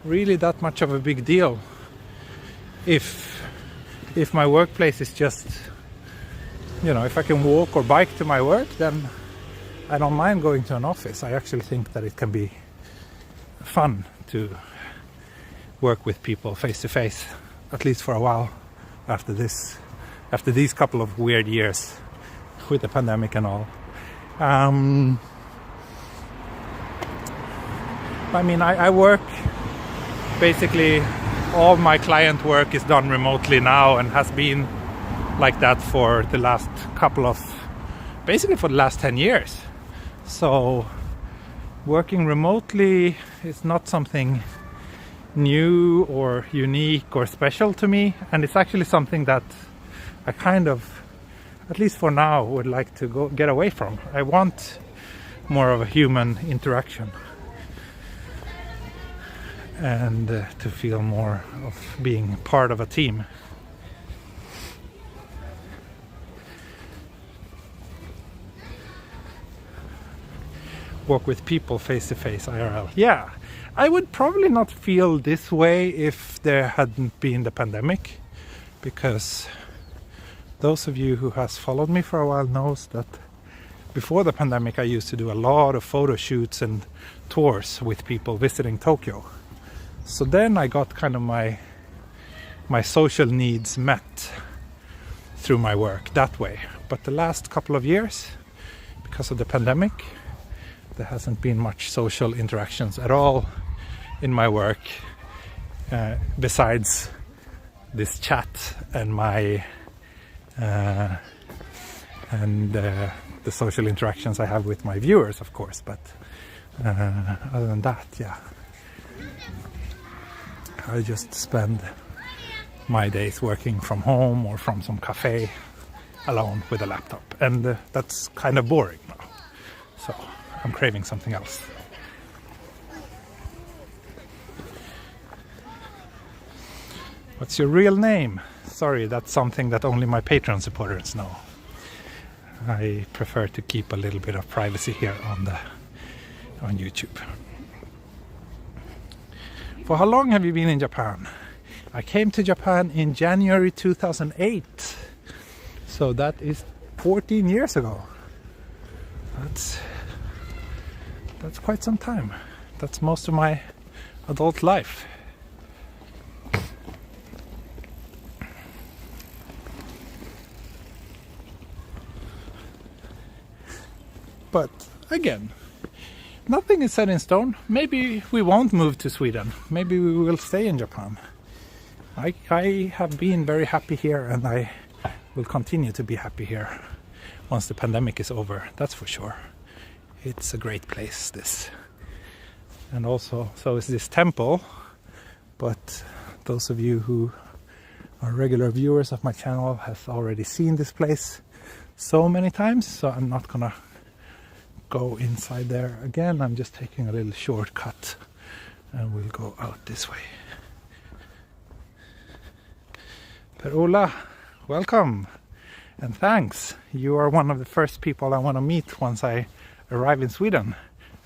really that much of a big deal. If my workplace is just, if I can walk or bike to my work, then I don't mind going to an office. I actually think that it can be fun to work with people face to face, at least for a while, after these couple of weird years with the pandemic and all. I work, basically all my client work is done remotely now and has been like that for the last basically for the last 10 years. So working remotely is not something new or unique or special to me, and it's actually something that I kind of, at least for now, would like to get away from. I want more of a human interaction and to feel more of being part of a team. Walk with people face to face, IRL. Yeah, I would probably not feel this way if there hadn't been the pandemic, because those of you who has followed me for a while knows that before the pandemic I used to do a lot of photo shoots and tours with people visiting Tokyo. So then I got kind of my social needs met through my work that way. But the last couple of years, because of the pandemic, there hasn't been much social interactions at all in my work, besides this chat and the social interactions I have with my viewers, of course. But other than that, yeah, I just spend my days working from home or from some cafe alone with a laptop, and that's kind of boring now. So I'm craving something else. What's your real name? Sorry, that's something that only my Patreon supporters know. I prefer to keep a little bit of privacy here on YouTube. For how long have you been in Japan? I came to Japan in January 2008. So that is 14 years ago. That's quite some time. That's most of my adult life. But again, nothing is set in stone. Maybe we won't move to Sweden. Maybe we will stay in Japan. I have been very happy here, and I will continue to be happy here once the pandemic is over. That's for sure. It's a great place, this. And also, so is this temple. But those of you who are regular viewers of my channel have already seen this place so many times, so I'm not gonna go inside there again. I'm just taking a little shortcut and we'll go out this way. Per-Ola, welcome and thanks. You are one of the first people I want to meet once I arrive in Sweden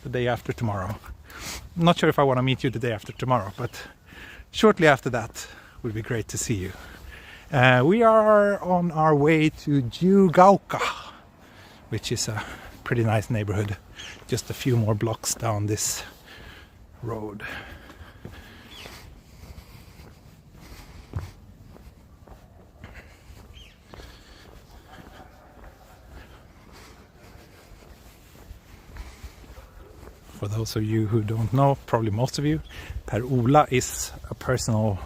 the day after tomorrow. I'm not sure if I want to meet you the day after tomorrow, but shortly after that would be great to see you. We are on our way to Jugaoka, which is a pretty nice neighborhood, just a few more blocks down this road. For those of you who don't know, probably most of you, Per-Ola is a personal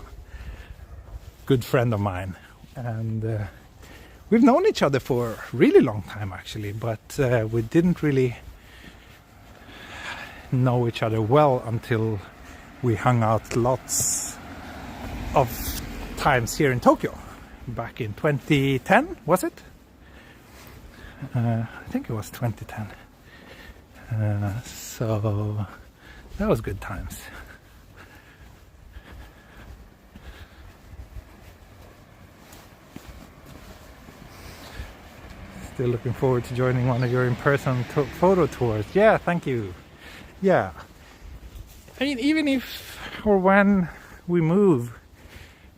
good friend of mine, and we've known each other for a really long time actually, but we didn't really know each other well until we hung out lots of times here in Tokyo back in 2010, was it? I think it was 2010. So that was good times. Still looking forward to joining one of your in-person photo tours. Yeah, thank you. Yeah. I mean, even if or when we move,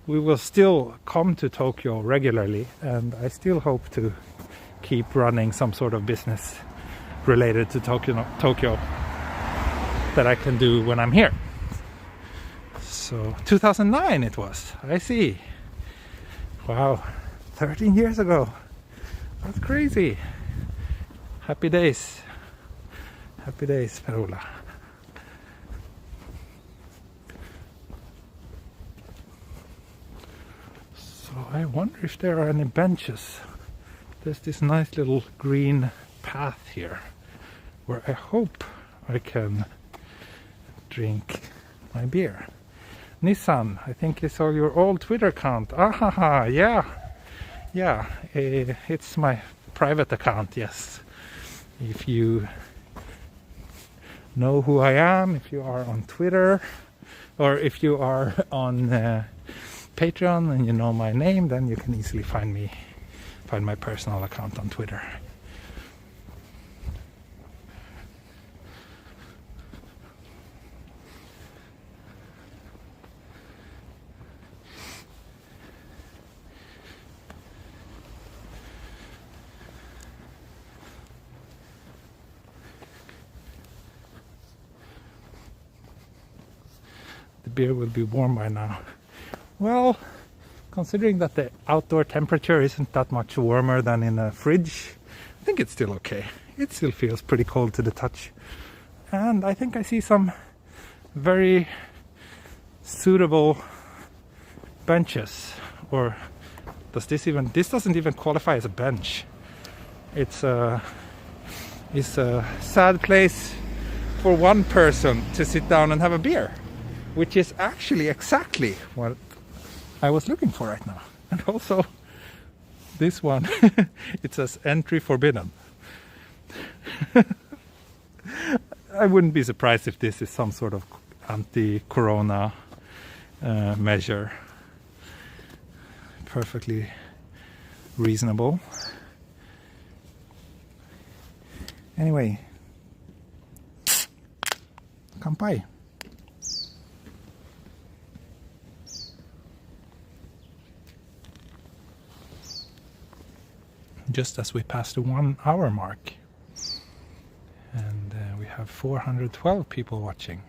we will still come to Tokyo regularly, and I still hope to keep running some sort of business related to Tokyo that I can do when I'm here. So 2009 it was. I see. Wow, 13 years ago. That's crazy. Happy days. Happy days, Per-Ola. So I wonder if there are any benches. There's this nice little green path here where I hope I can drink my beer. Nissan, I think I saw your old Twitter account. Ahaha, yeah. Yeah, it's my private account, yes. If you know who I am, if you are on Twitter, or if you are on Patreon and you know my name, then you can easily find my personal account on Twitter. The beer will be warm by now. Well, considering that the outdoor temperature isn't that much warmer than in a fridge, I think it's still okay. It still feels pretty cold to the touch. And I think I see some very suitable benches. Or this doesn't even qualify as a bench. It's a sad place for one person to sit down and have a beer, which is actually exactly what I was looking for right now. And also this one, it says entry forbidden. I wouldn't be surprised if this is some sort of anti-corona measure. Perfectly reasonable. Anyway, kanpai. Just as we passed the 1 hour mark, and we have 412 people watching.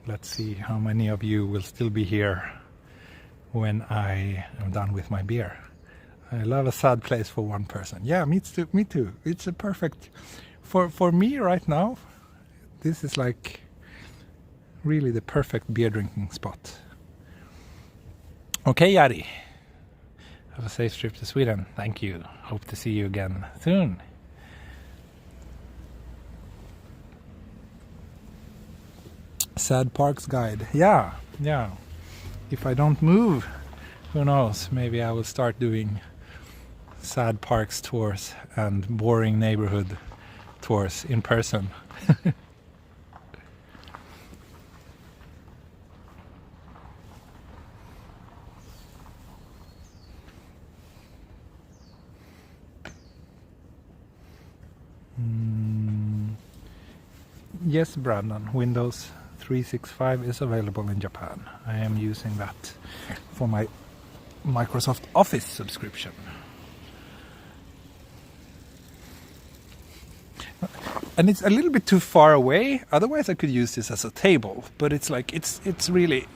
Let's see how many of you will still be here when I am done with my beer. I love a sad place for one person. Yeah, me too. It's a perfect for me right now. This is like really the perfect beer drinking spot. Okay, Jari. Have a safe trip to Sweden. Thank you. Hope to see you again soon. Sad Parks Guide. Yeah. If I don't move, who knows? Maybe I will start doing sad parks tours and boring neighborhood tours in person. Yes, Brandon, Windows 365 is available in Japan. I am using that for my Microsoft Office subscription. And it's a little bit too far away, otherwise I could use this as a table, but it's like it's really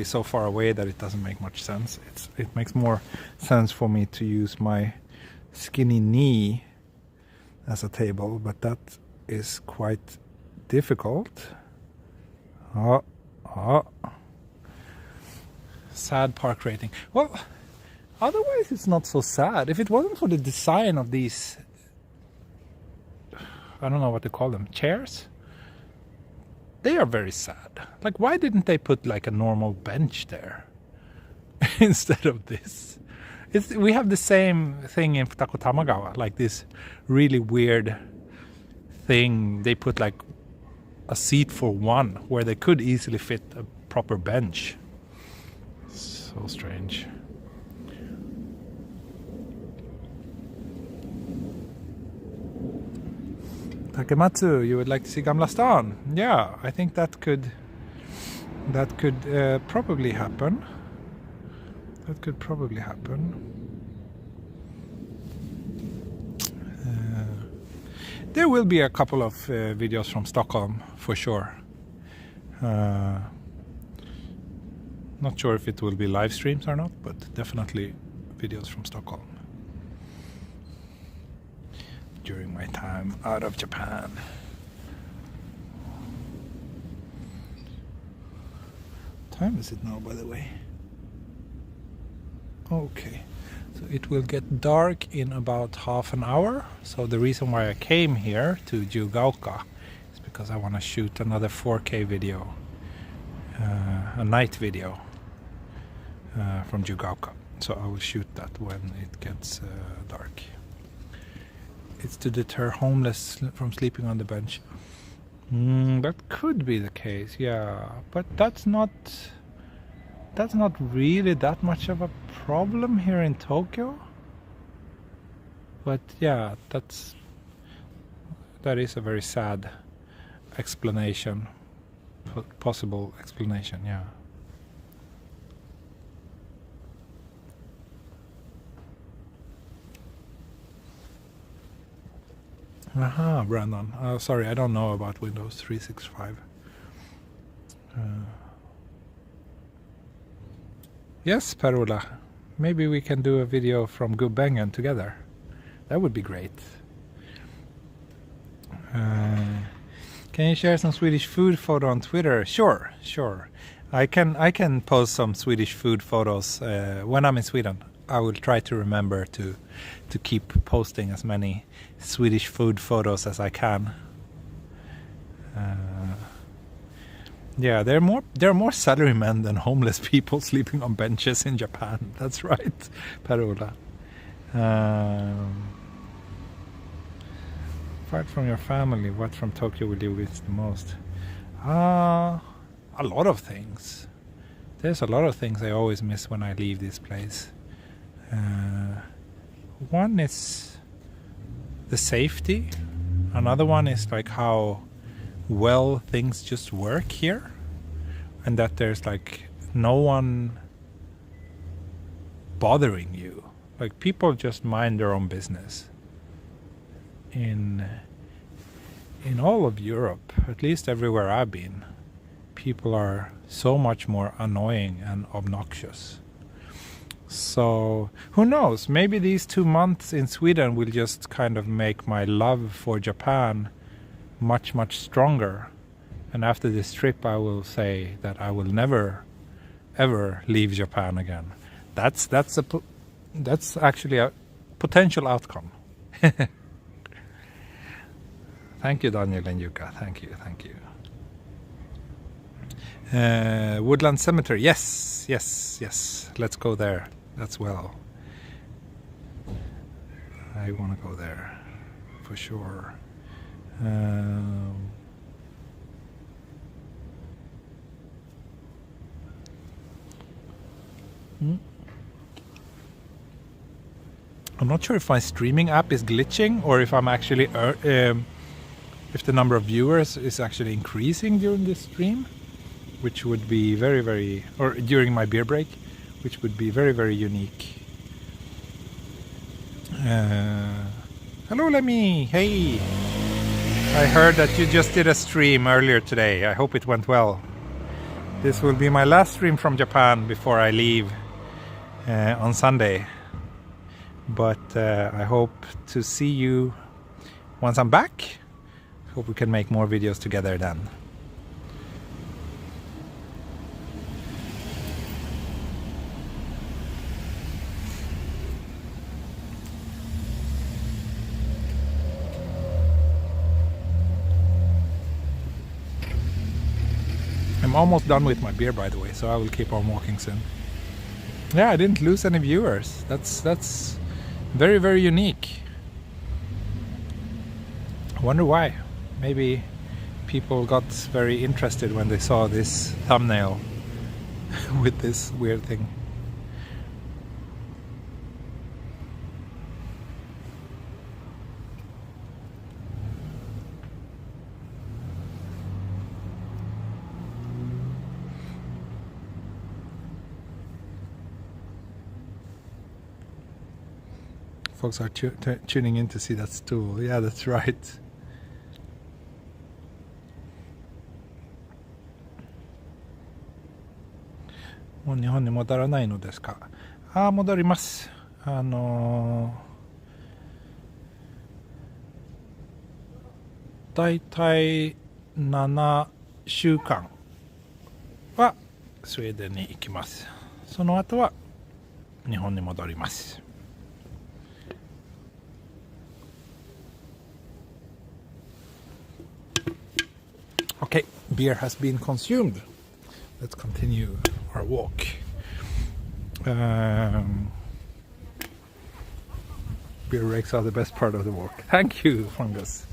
so far away that it doesn't make much sense. It makes more sense for me to use my skinny knee as a table, but that is quite difficult. Sad park rating. Well, otherwise it's not so sad. If it wasn't for the design of these, I don't know what to call them, chairs, they are very sad. Like, why didn't they put like a normal bench there instead of this? We have the same thing in Futako Tamagawa, like this really weird thing. They put like a seat for one where they could easily fit a proper bench. So strange. Takematsu, you would like to see Gamla Stan? Yeah, I think that could probably happen. That could probably happen. There will be a couple of videos from Stockholm for sure. Not sure if it will be live streams or not, but definitely videos from Stockholm during my time out of Japan. What time is it now, by the way? Okay, so it will get dark in about half an hour. So the reason why I came here to Jugaoka is because I want to shoot another 4K video, a night video from Jugaoka. So I will shoot that when it gets dark. It's to deter homeless from sleeping on the bench. That could be the case, yeah, but that's not really that much of a problem here in Tokyo. But yeah, that is a very sad explanation, possible explanation, yeah. Aha, Brandon. Sorry, I don't know about Windows 365. Yes, Perula. Maybe we can do a video from Gubbengen together. That would be great. Can you share some Swedish food photo on Twitter? Sure. I can post some Swedish food photos when I'm in Sweden. I will try to remember to keep posting as many Swedish food photos as I can. Yeah, there are more salarymen than homeless people sleeping on benches in Japan. That's right, Perula. Apart from your family, what from Tokyo will you miss the most? A lot of things. There's a lot of things I always miss when I leave this place. One is the safety. Another one is like how well things just work here, and that there's like no one bothering you. Like, people just mind their own business. In all of Europe, at least everywhere I've been, people are so much more annoying and obnoxious. So who knows, maybe these 2 months in Sweden will just kind of make my love for Japan much stronger, and after this trip I will say that I will never ever leave Japan again. That's actually a potential outcome. Thank you, Daniel and Yuka. Thank you. Woodland Cemetery. Yes. Let's go there as well. I want to go there for sure. I'm not sure if my streaming app is glitching or if I'm actually if the number of viewers is actually increasing during this stream, which would be very, or during my beer break, which would be very unique. Hello, Lemmy. Hey, I heard that you just did a stream earlier today. I hope it went well. This will be my last stream from Japan before I leave on Sunday. But I hope to see you once I'm back. Hope we can make more videos together then. I'm almost done with my beer, by the way, so I will keep on walking soon. Yeah, I didn't lose any viewers. That's very, very unique. I wonder why. Maybe people got very interested when they saw this thumbnail with this weird thing. Folks are tuning in to see that stool. Yeah, that's right. Mo Nihon ni modaranai no desu ka? 戻ります。だいたい7週間はスウェーデンに行きます。その後は日本に戻ります。Okay, beer has been consumed. Let's continue our walk. Beer breaks are the best part of the walk. Thank you, Fungus.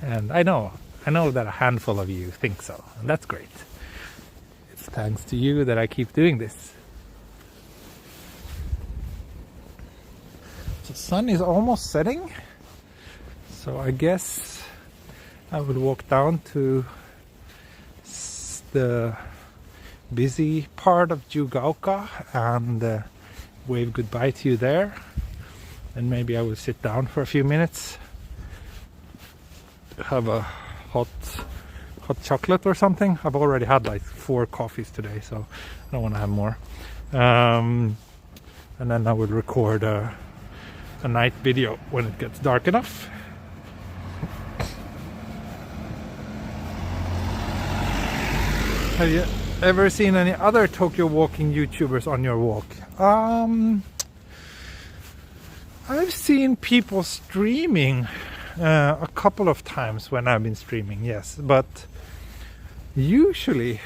And I know that a handful of you think so, and that's great. It's thanks to you that I keep doing this. The sun is almost setting, so I guess I will walk down to the busy part of Jugaoka and wave goodbye to you there, and maybe I will sit down for a few minutes, have a hot chocolate or something. I've already had like 4 coffees today, so I don't want to have more. And then I will record a night video when it gets dark enough. Have you ever seen any other Tokyo walking YouTubers on your walk? I've seen people streaming a couple of times when I've been streaming, yes, but usually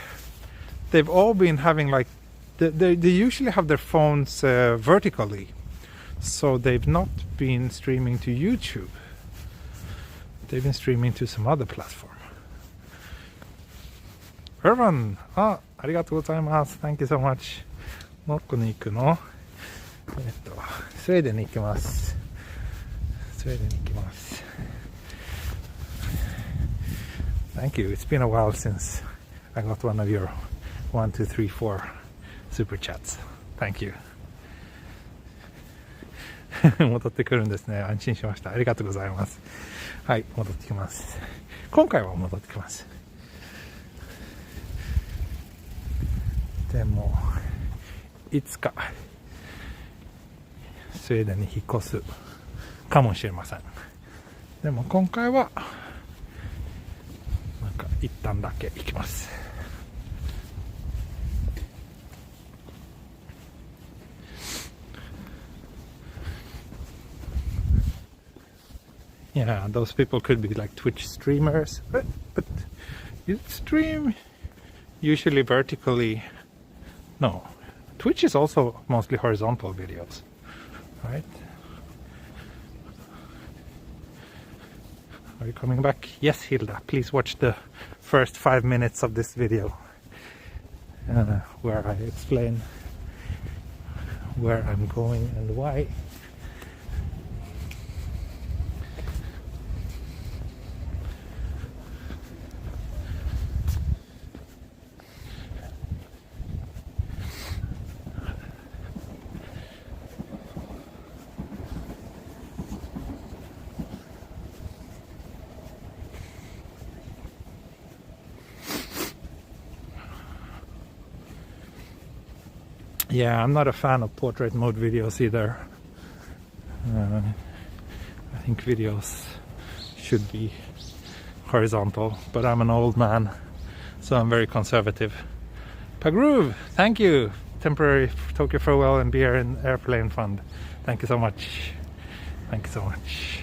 they've all been having like they usually have their phones vertically, so they've not been streaming to YouTube. They've been streaming to some other platform. Irvan, ありがとうございます。Thank you so much. どこに行くの？スウェーデンに行きます。スウェーデンに行きます。Thank you. It's been a while since I got one of your 1, 2, 3, 4 super chats. Thank you. 戻ってくるんですね。安心しました。ありがとうございます。はい、戻ってきます。今回は戻ってきます。でもいつかスウェーデンに引っ越すかもしれません。でも今回はなんか一旦だけ行きます。Yeah, those people could be like Twitch streamers, but you stream usually vertically. No, Twitch is also mostly horizontal videos, right? Are you coming back? Yes, Hilda, please watch the first 5 minutes of this video where I explain where I'm going and why. Yeah, I'm not a fan of portrait mode videos either. I think videos should be horizontal, but I'm an old man, so I'm very conservative. Pagroove, thank you. Temporary Tokyo farewell and beer and airplane fund. Thank you so much. Thank you so much.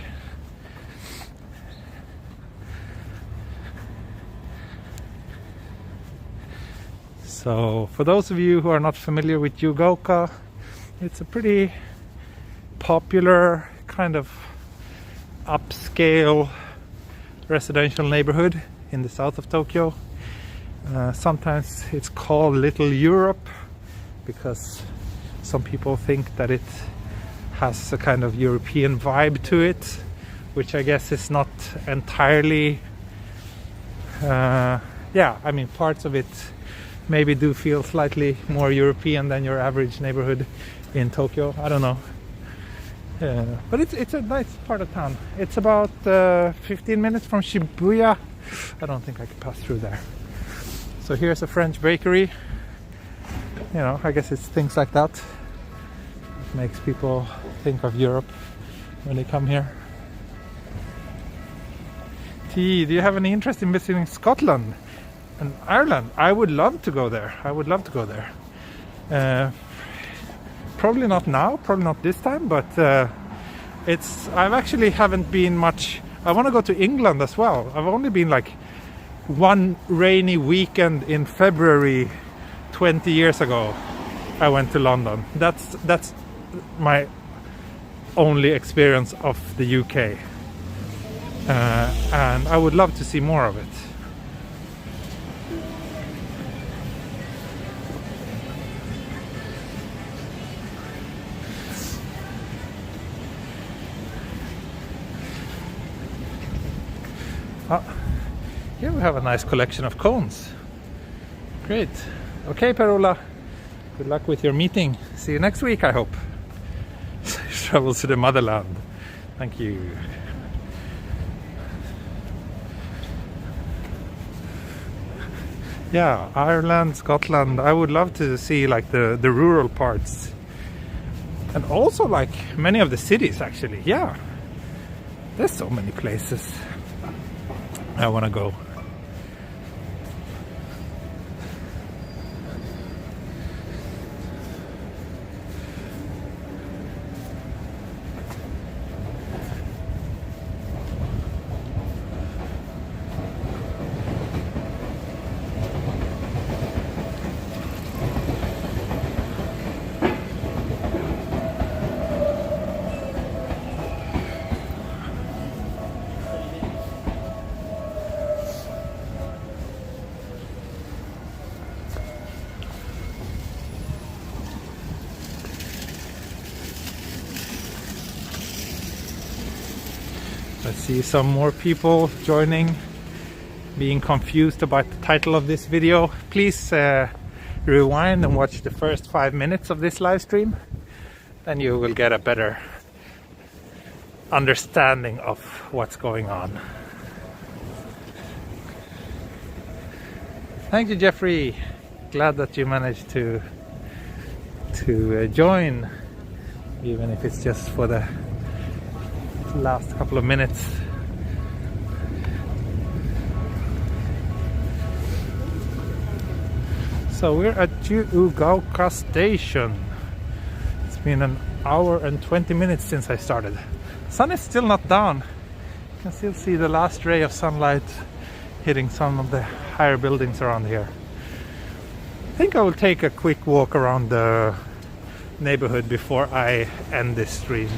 So for those of you who are not familiar with Yugaoka, it's a pretty popular kind of upscale residential neighborhood in the south of Tokyo. Sometimes it's called Little Europe because some people think that it has a kind of European vibe to it, which I guess is not entirely. Yeah, I mean, parts of it maybe do feel slightly more European than your average neighborhood in Tokyo. I don't know. But it's a nice part of town. It's about 15 minutes from Shibuya. I don't think I could pass through there. So here's a French bakery. You know, I guess it's things like that. It makes people think of Europe when they come here. T, do you have any interest in visiting Scotland and Ireland? I would love to go there. I would love to go there. Probably not now, probably not this time, but I've actually haven't been much. I want to go to England as well. I've only been like one rainy weekend in February 20 years ago. I went to London. That's my only experience of the UK, and I would love to see more of it. Here we have a nice collection of cones. Great. Okay, Perula. Good luck with your meeting. See you next week, I hope. Travels to the motherland. Thank you. Yeah, Ireland, Scotland. I would love to see like the rural parts. And also like many of the cities actually. Yeah. There's so many places I want to go. I see some more people joining, being confused about the title of this video. Please rewind and watch the first 5 minutes of this live stream. Then you will get a better understanding of what's going on. Thank you, Jeffrey. Glad that you managed to join, even if it's just for the last couple of minutes. So we're at Yugaoka station. It's been an hour and 20 minutes since I started. Sun is still not down. You can still see the last ray of sunlight hitting some of the higher buildings around here. I think I will take a quick walk around the neighborhood before I end this stream.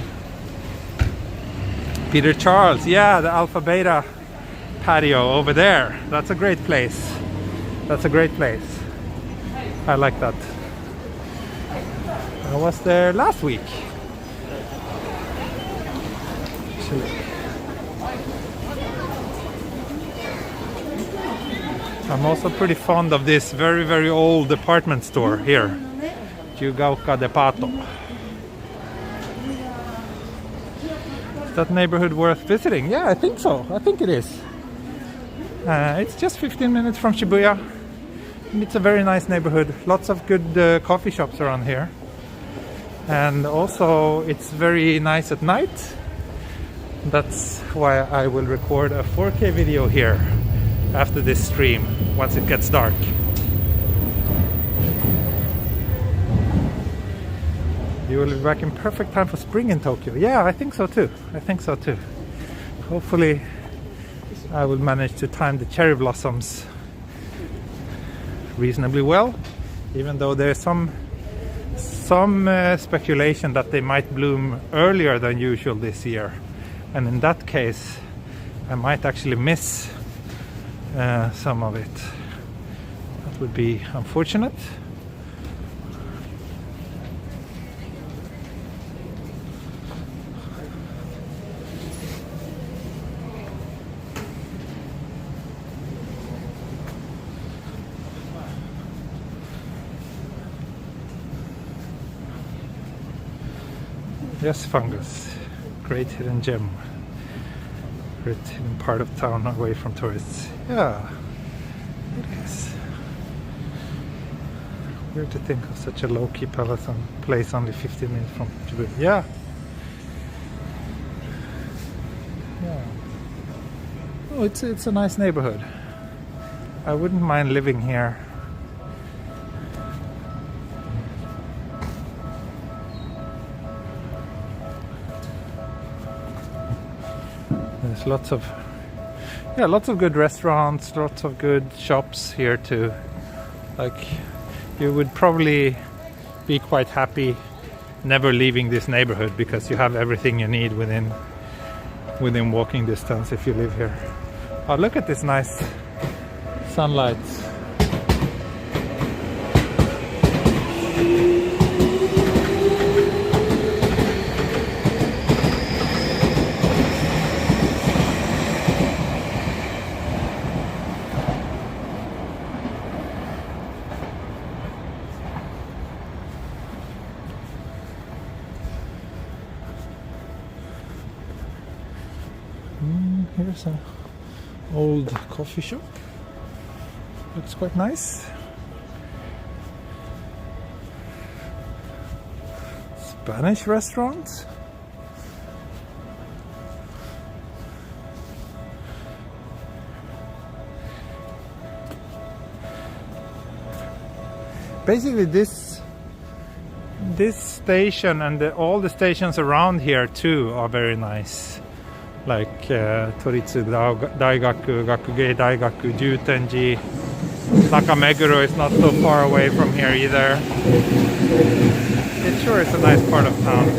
Peter Charles, yeah, the Alpha Beta patio over there. That's a great place. That's a great place. I like that. I was there last week. I'm also pretty fond of this very, very old department store here. Yugaoka Depato. Is that neighborhood worth visiting? Yeah, I think so. I think it is. It's just 15 minutes from Shibuya. It's a very nice neighborhood. Lots of good coffee shops around here. And also it's very nice at night. That's why I will record a 4K video here after this stream once it gets dark. You will be back in perfect time for spring in Tokyo. Yeah, I think so too. I think so too. Hopefully I will manage to time the cherry blossoms reasonably well, even though there's some speculation that they might bloom earlier than usual this year, and in that case I might actually miss some of it. That would be unfortunate. Yes, fungus. Great hidden gem. Great hidden part of town away from tourists. Yeah, it is. Weird to think of such a low-key place only 15 minutes from Djibouti. Yeah. Yeah. Oh, it's a nice neighborhood. I wouldn't mind living here. There's lots of good restaurants, lots of good shops here too. Like, you would probably be quite happy never leaving this neighborhood because you have everything you need within walking distance if you live here. Oh, look at this nice sunlight. Here's an old coffee shop. Looks quite nice. Spanish restaurant. Basically this station and all the stations around here too are very nice. Like Toritsu Daigaku, Gakugei Daigaku, Jutenji, Nakameguro is not so far away from here either. It sure is a nice part of town.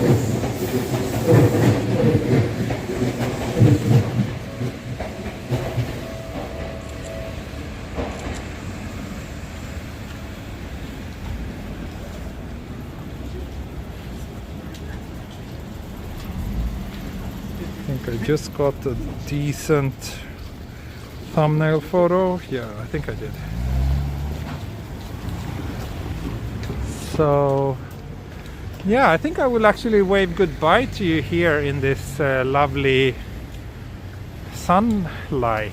I just got a decent thumbnail photo. Yeah, I think I did. So yeah, I think I will actually wave goodbye to you here in this lovely sunlight.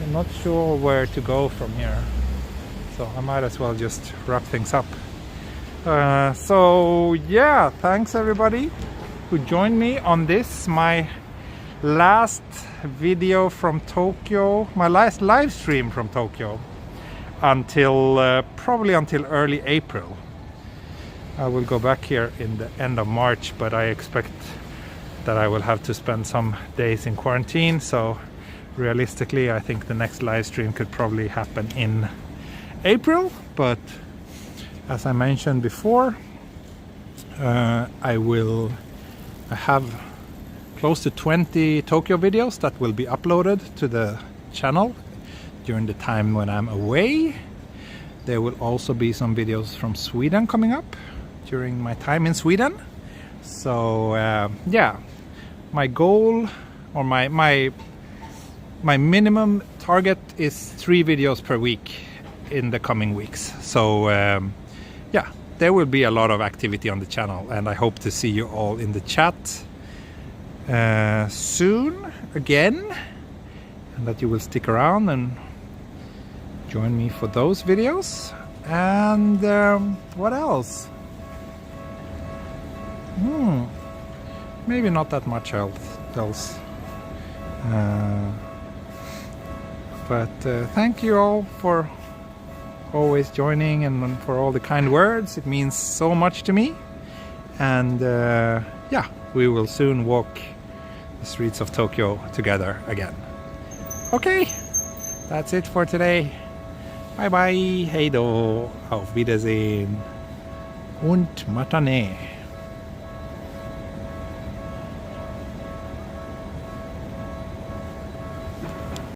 I'm not sure where to go from here, so I might as well just wrap things up. So yeah, thanks everybody who joined me on this, my last video from Tokyo, my last live stream from Tokyo, until probably until early April. I will go back here in the end of March, but I expect that I will have to spend some days in quarantine, so realistically I think the next live stream could probably happen in April. But as I mentioned before, I have close to 20 Tokyo videos that will be uploaded to the channel during the time when I'm away. There will also be some videos from Sweden coming up during my time in Sweden. So yeah, my goal or my minimum target is 3 videos per week in the coming weeks. So yeah, there will be a lot of activity on the channel, and I hope to see you all in the chat soon again, and that you will stick around and join me for those videos. And what else? Maybe not that much else. subtitles. But thank you all for always joining and for all the kind words. It means so much to me. And yeah, we will soon walk the streets of Tokyo together again. Okay, that's it for today. Bye bye, heido, auf Wiedersehen und mata ne.